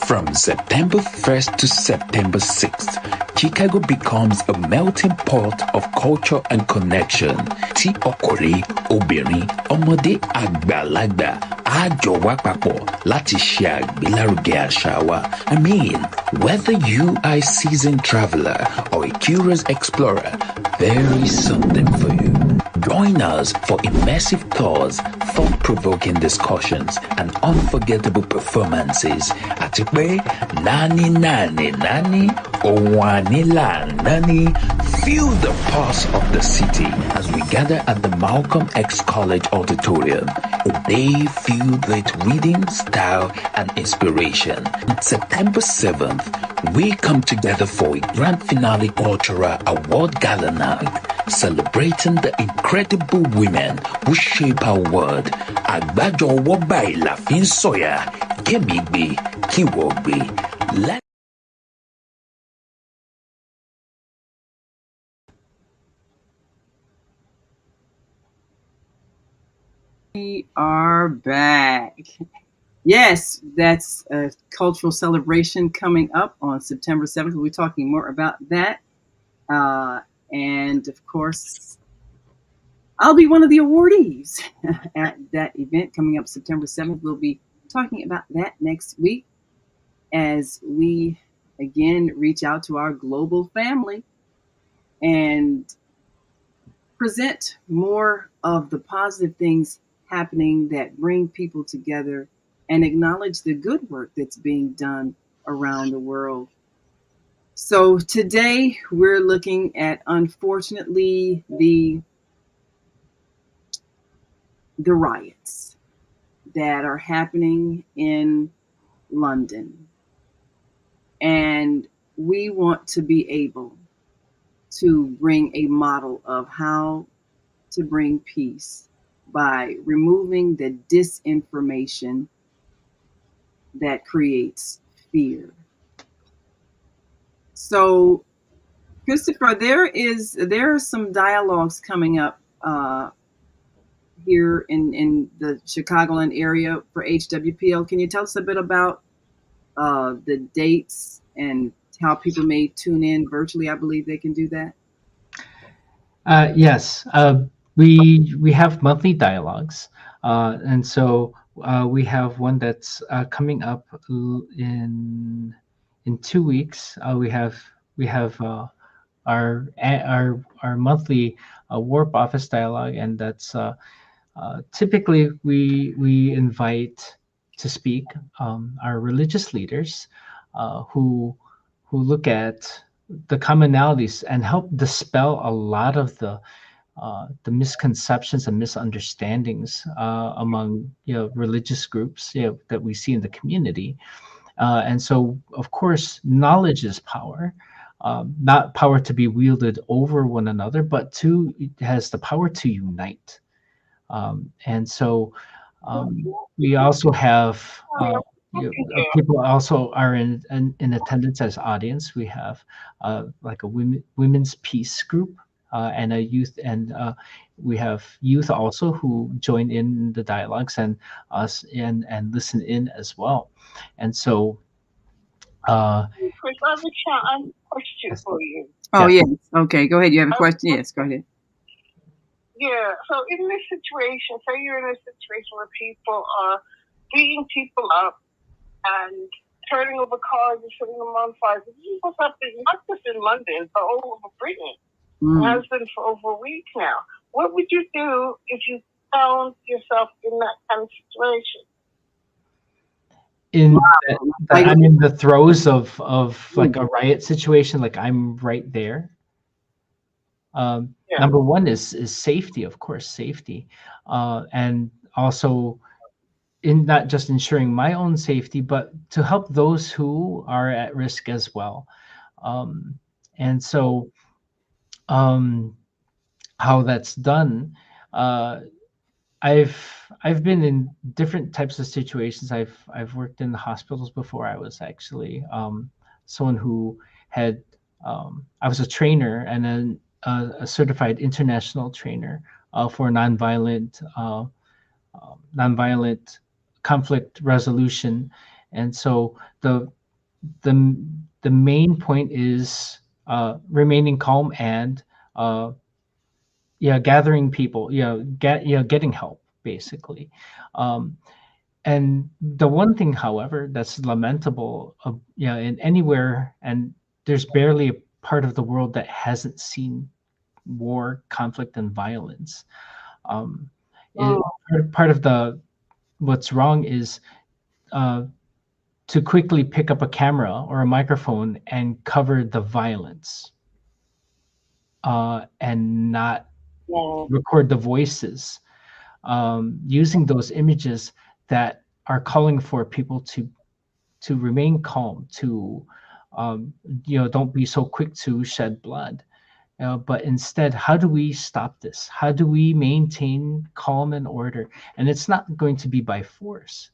From September 1st to September 6th, Chicago becomes a melting pot of culture and connection. Tí ọkùnrin, obìnrin, ọmọdé ọmọdé àgbàlagbà á jọ wá papọ̀ láti ṣe àgbélárugẹ àṣà wa. I mean, whether you are a seasoned traveler or a curious explorer, there is something for you. Join us for immersive tours, thought-provoking discussions, and unforgettable performances. Àti pé nani nani nani, owanila nani. Feel the pulse of the city as we gather at the Malcolm X College Auditorium. A day filled with reading, style, and inspiration. September 7th, we come together for a grand finale cultural award gala night, celebrating the incredible women who shape our world. Àgbájọ ọwọ́ báyìí la fi ń sọ̀yà, kémi gbé, kíwọ gbé. We are back. Yes, that's a cultural celebration coming up on September 7th. We'll be talking more about that. And of course, I'll be one of the awardees at that event coming up September 7th. We'll be talking about that next week as we again reach out to our global family and present more of the positive things happening that bring people together and acknowledge the good work that's being done around the world. So today we're looking at, unfortunately, the riots that are happening in London. And we want to be able to bring a model of how to bring peace by removing the disinformation that creates fear. So, Christopher, there are some dialogues coming up here in the Chicagoland area for HWPL. Can you tell us a bit about the dates and how people may tune in virtually? I believe they can do that. Yes, we have monthly dialogues, and so we have one that's coming up in 2 weeks. We have our monthly warp office dialogue, and that's typically we invite to speak our religious leaders who look at the commonalities and help dispel a lot of the misconceptions and misunderstandings among religious groups that we see in the community. And so, of course, knowledge is power. Not power to be wielded over one another, but it has the power to unite. And so we also have people also are in attendance as audience. We have like a women's peace group and a youth, and we have youth also who join in the dialogues and us and listen in as well. And so Chris, I have a question for you. Oh, yes. Okay, go ahead. You have a question? Yes, go ahead. Yeah, so in this situation, say you're in a situation where people are beating people up and turning over cars and setting them on fire. This is what's happening not just in London, but all over Britain. It has been for over a week now. What would you do if you found yourself in that kind of situation? I'm in the throes of like a riot situation, like I'm right there. Number one is safety, of course, safety, and also in not just ensuring my own safety, but to help those who are at risk as well. And so how that's done, I've been in different types of situations. I've worked in the hospitals before. I was actually someone who had I was a trainer and then a certified international trainer for nonviolent conflict resolution. And so the main point is remaining calm and gathering people, getting help, basically. And the one thing, however, that's lamentable, in anywhere, and there's barely a part of the world that hasn't seen war, conflict, and violence. Um, it, part of the what's wrong is to quickly pick up a camera or a microphone and cover the violence, and not record the voices, using those images that are calling for people to remain calm, to don't be so quick to shed blood. But instead, how do we stop this? How do we maintain calm and order? And it's not going to be by force.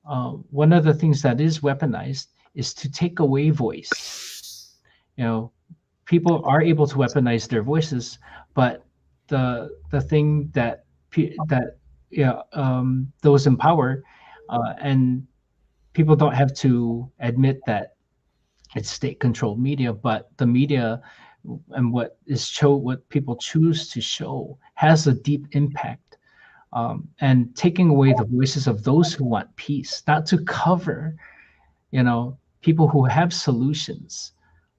One of the things that is weaponized is to take away voice. People are able to weaponize their voices, but the thing that those in power, and people don't have to admit that it's state-controlled media, but the media and what people choose to show has a deep impact, and taking away the voices of those who want peace, not to cover, people who have solutions,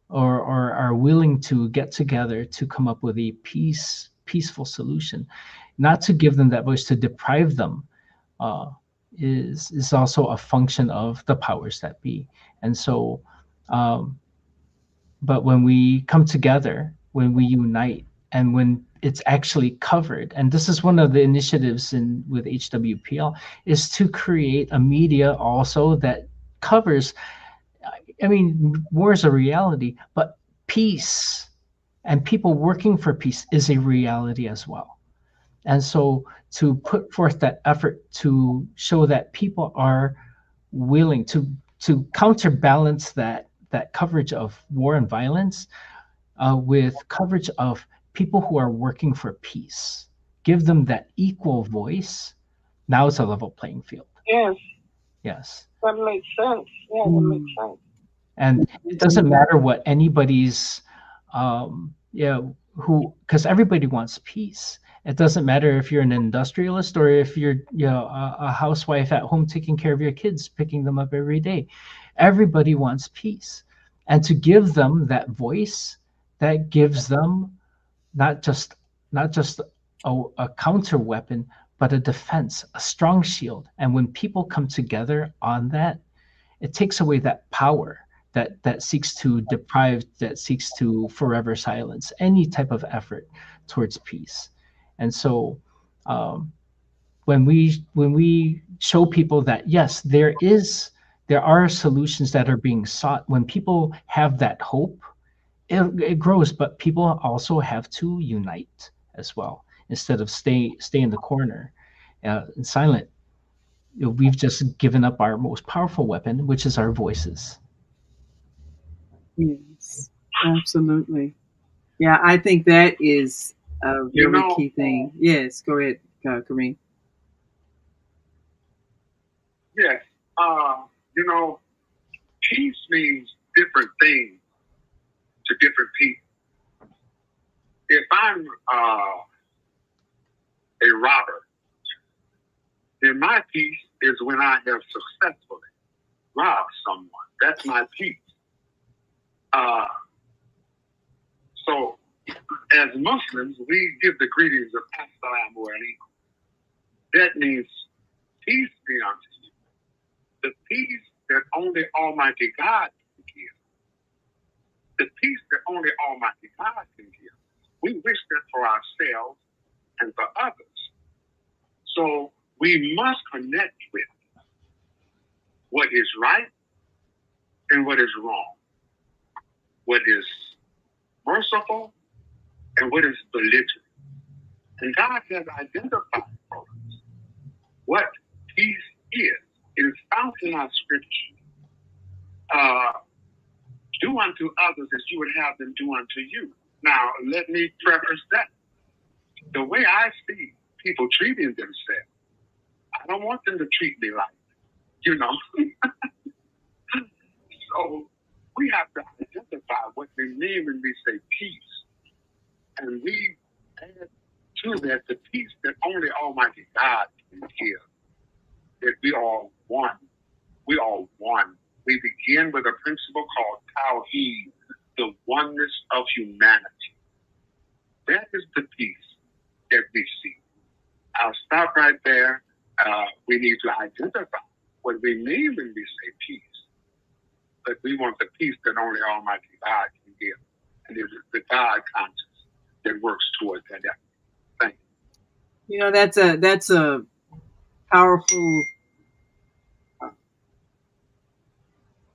or are willing to get together to come up with a peaceful solution, not to give them that voice, to deprive them, is also a function of the powers that be. And so, but when we come together, when we unite, and when it's actually covered, and this is one of the initiatives with HWPL, is to create a media also that covers, I mean, war is a reality, but peace and people working for peace is a reality as well. And so to put forth that effort to show that people are willing to counterbalance that coverage of war and violence, with coverage of people who are working for peace, give them that equal voice. Now it's a level playing field. Yes, Yes. that makes sense. Yeah, that makes sense. And it doesn't matter what anybody's, because everybody wants peace. It doesn't matter if you're an industrialist or if you're, a housewife at home taking care of your kids, picking them up every day. Everybody wants peace, and to give them that voice, that gives them not just a counter weapon, but a defense, a strong shield. And when people come together on that, it takes away that power that seeks to deprive, that seeks to forever silence any type of effort towards peace. And so, when we show people that yes, there are solutions that are being sought, when people have that hope, it grows. But people also have to unite as well, instead of stay in the corner, and silent. We've just given up our most powerful weapon, which is our voices. Yes, absolutely. Yeah, I think that is a really key thing. Yes, go ahead, Kareem. Yes. Peace means different things to different people. If I'm a robber, then my peace is when I have successfully robbed someone. That's my peace. So, as Muslims, we give the greetings of Assalamu alaikum. That means peace be unto you. The peace that only Almighty God can give. The peace that only Almighty God can give. We wish that for ourselves and for others. So we must connect with what is right and what is wrong, what is merciful and what is belligerent. And God has identified for us what peace is. It is found in our scripture. Do unto others as you would have them do unto you. Now, let me preface that. The way I see people treating themselves, I don't want them to treat me like, So we have to identify what we mean when we say peace. And we add to that, the peace that only Almighty God can give, that we are one. We are one. We begin with a principle called Tawheed, the oneness of humanity. That is the peace that we see. I'll stop right there. We need to identify what we mean when we say peace. But we want the peace that only Almighty God can give. And it is the God conscience that works towards that effort. Thank you. You know, that's a powerful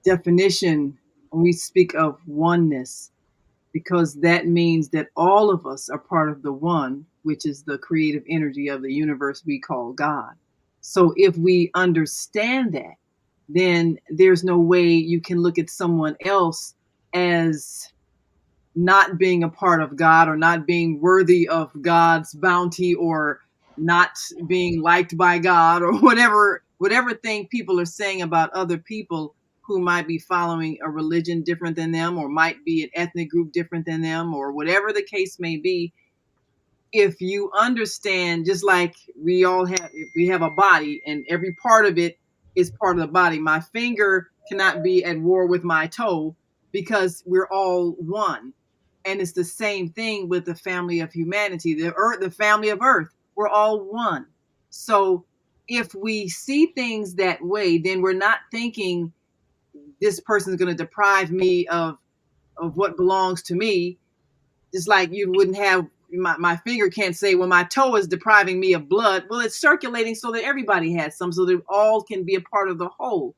definition when we speak of oneness, because that means that all of us are part of the one, which is the creative energy of the universe we call God. So if we understand that, then there's no way you can look at someone else as not being a part of God or not being worthy of God's bounty or not being liked by God or whatever thing people are saying about other people who might be following a religion different than them or might be an ethnic group different than them or whatever the case may be. If you understand, just like we have a body and every part of it is part of the body. My finger cannot be at war with my toe because we're all one. And it's the same thing with the family of humanity, the earth, the family of earth. We're all one. So if we see things that way, then we're not thinking this person is going to deprive me of what belongs to me. Just like you wouldn't have my finger can't say, well, my toe is depriving me of blood. Well, it's circulating so that everybody has some, so that all can be a part of the whole.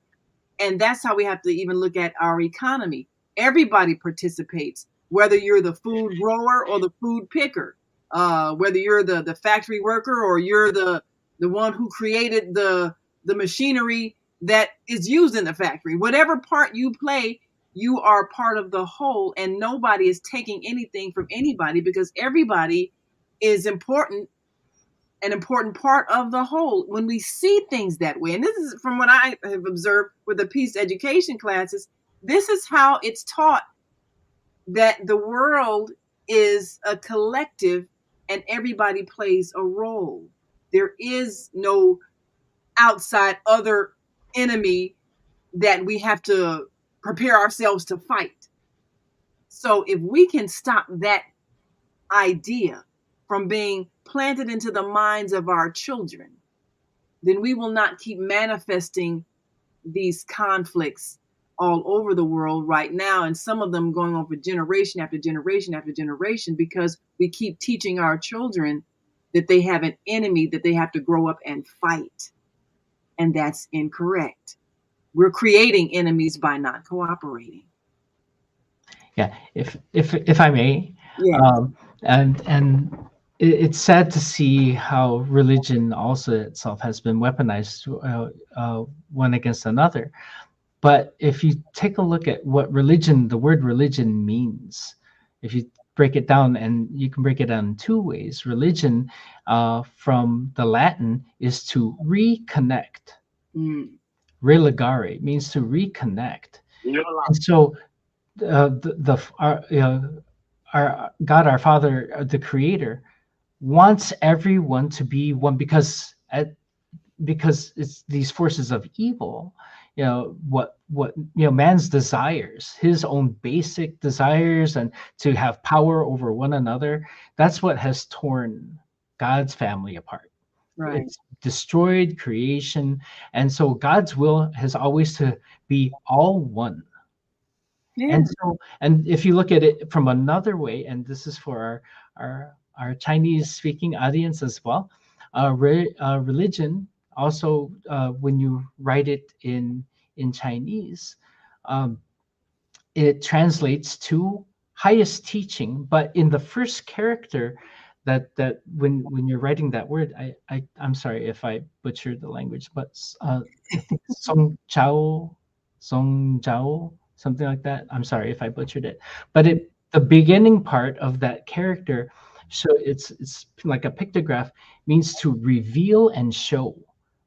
And that's how we have to even look at our economy. Everybody participates, whether you're the food grower or the food picker, whether you're the factory worker or you're the one who created the machinery that is used in the factory. Whatever part you play, you are part of the whole, and nobody is taking anything from anybody because everybody is important, an important part of the whole. When we see things that way, and this is from what I have observed with the peace education classes, this is how it's taught, that the world is a collective and everybody plays a role. There is no outside other enemy that we have to prepare ourselves to fight. So if we can stop that idea from being planted into the minds of our children, then we will not keep manifesting these conflicts all over the world right now. And some of them going on for generation after generation after generation, because we keep teaching our children that they have an enemy that they have to grow up and fight. And that's incorrect. We're creating enemies by not cooperating. Yeah, if I may, Yeah. And it's sad to see how religion also itself has been weaponized one against another. But if you take a look at what the word religion means, if you break it down, and you can break it down in two ways. Religion, from the Latin, is to reconnect. Religare means to reconnect. And so our God, our Father, the Creator, wants everyone to be one, because it's these forces of evil, what man's desires, his own basic desires, and to have power over one another. That's what has torn God's family apart. Right. It's destroyed creation, and so God's will has always to be all one. Yeah. And if you look at it from another way, and this is for our Chinese speaking audience as well, religion also, when you write it in Chinese, it translates to highest teaching. But in the first character, that when you're writing that word, I'm sorry if I butchered the language, but I think Song Chao, something like that. I'm sorry if I butchered it, but the beginning part of that character, so it's like a pictograph, means to reveal and show.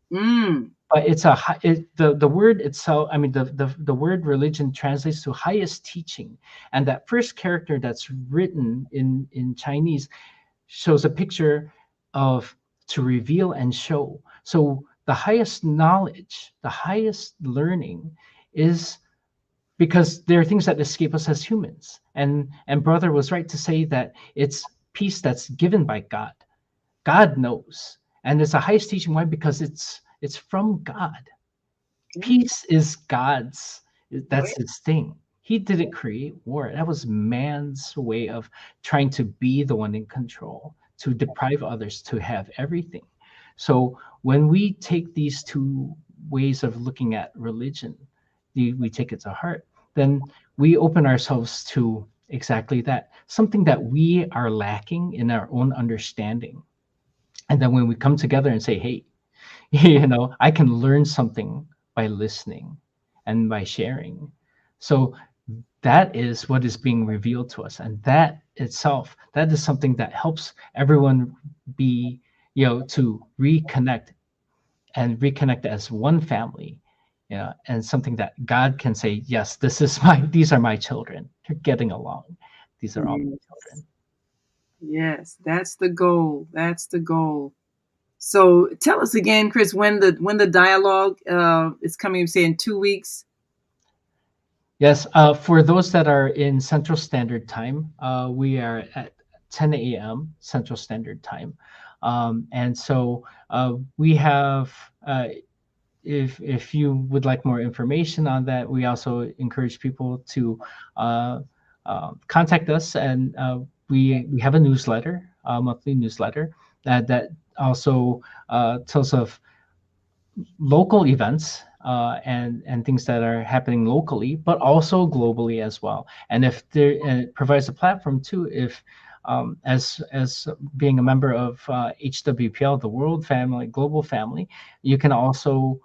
But it's the word itself. I mean, the word religion translates to highest teaching, and that first character that's written in Chinese shows a picture of to reveal and show. So the highest knowledge, the highest learning is because there are things that escape us as humans. And brother was right to say that it's peace that's given by God. God knows. And it's the highest teaching. Why? Because it's from God. Peace is God's. That's his thing. He didn't create war. That was man's way of trying to be the one in control, to deprive others to have everything. So when we take these two ways of looking at religion, we take it to heart, then we open ourselves to exactly that, something that we are lacking in our own understanding. And then when we come together and say, hey, I can learn something by listening and by sharing. So that is what is being revealed to us. And that itself, that is something that helps everyone be, to reconnect and reconnect as one family, and something that God can say, yes, these are my children. They're getting along. These are all my children. Yes, that's the goal. That's the goal. So tell us again, Chris, when the dialogue is coming. You say in 2 weeks. Yes, for those that are in Central Standard Time, we are at 10 a.m. Central Standard Time, and so we have. If you would like more information on that, we also encourage people to contact us, and we have a newsletter, a monthly newsletter that also tells of local events, and things that are happening locally, but also globally as well. And if there, and it provides a platform too, if as being a member of HWPL, the World Family, Global Family, you can also,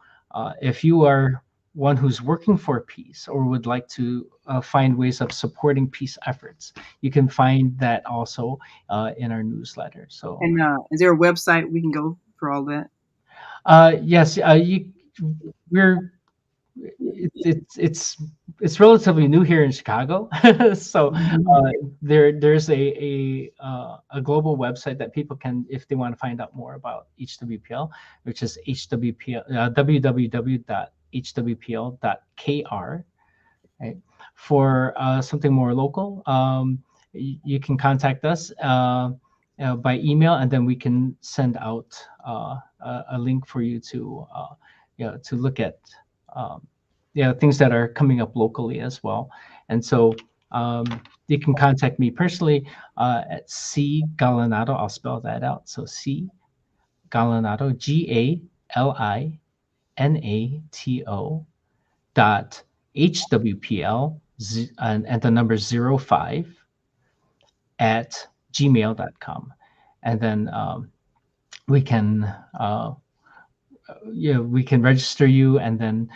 if you are one who's working for peace or would like to find ways of supporting peace efforts, you can find that also in our newsletter. So, and is there a website we can go for all that? Yes, we're it's relatively new here in Chicago, so there's a global website that people can, if they want to find out more about HWPL, which is www.hwpl.kr. Right? For something more local, you can contact us by email, and then we can send out a link for you to to look at things that are coming up locally as well. And so you can contact me personally at C Galinato. I'll spell that out. So C Galinato, GALINATO dot HWPL and the number 05 at gmail.com. And then we can we can register you, and then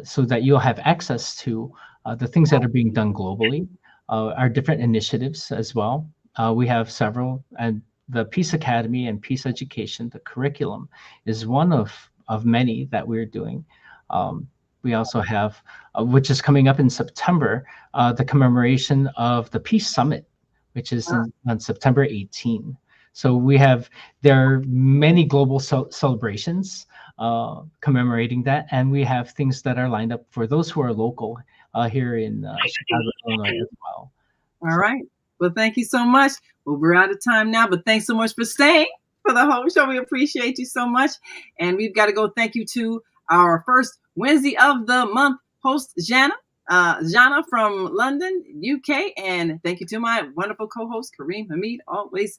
so that you'll have access to the things that are being done globally, our different initiatives as well. We have several, and the Peace Academy and Peace Education, the curriculum, is one of many that we're doing. We also have, which is coming up in September, the commemoration of the Peace Summit, which is on September 18. So there are many global celebrations commemorating that, and we have things that are lined up for those who are local here in Chicago, Illinois as well. All right. Well, thank you so much. Well, we're out of time now, but thanks so much for staying for the whole show. We appreciate you so much. And we've got to go thank you to our first Wednesday of the month host, Zhana. Zhana from London, UK. And thank you to my wonderful co-host, Kareem Hamid, always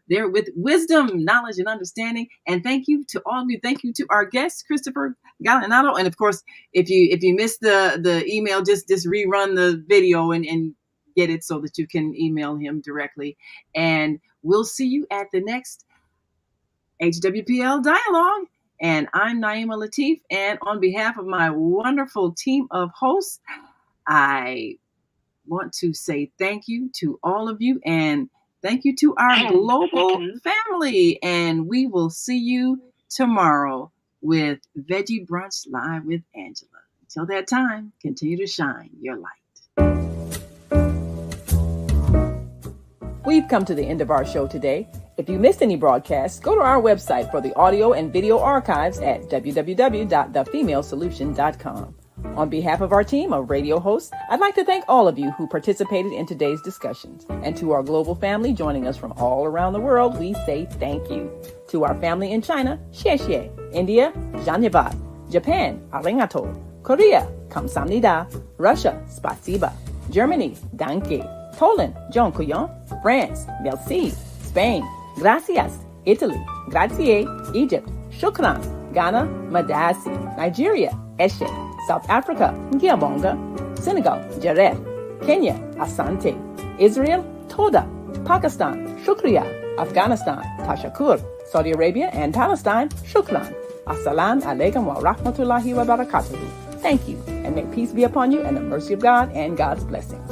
there with wisdom, knowledge, and understanding. And thank you to all of you. Thank you to our guest, Christopher Galinato. And of course, if you missed the email, just rerun the video and get it so that you can email him directly. And we'll see you at the next HWPL Dialogue. And I'm Naima Latif. And on behalf of my wonderful team of hosts, I want to say thank you to all of you, and thank you to our global family. And we will see you tomorrow with Veggie Brunch Live with Angela. Until that time, continue to shine your light. We've come to the end of our show today, If you missed any broadcasts, go to our website for the audio and video archives at www.thefemalesolution.com. On behalf of our team of radio hosts, I'd like to thank all of you who participated in today's discussions. And to our global family joining us from all around the world, we say thank you. To our family in China, xie xie. India, Zhanyavad. Japan, arigato. Korea, kamsamnida. Russia, spasiba. Germany, danke. Poland, dziękuję. France, merci. Spain, gracias. Italy, grazie. Egypt, shukran. Ghana, madasi. Nigeria, eshe. South Africa, Ngiyabonga. Senegal, Jaref. Kenya, Asante. Israel, Toda. Pakistan, Shukriya. Afghanistan, Tashakur. Saudi Arabia and Palestine, Shukran. Assalamu alaikum wa rahmatullahi wa barakatuhu. Thank you, and may peace be upon you and the mercy of God and God's blessings.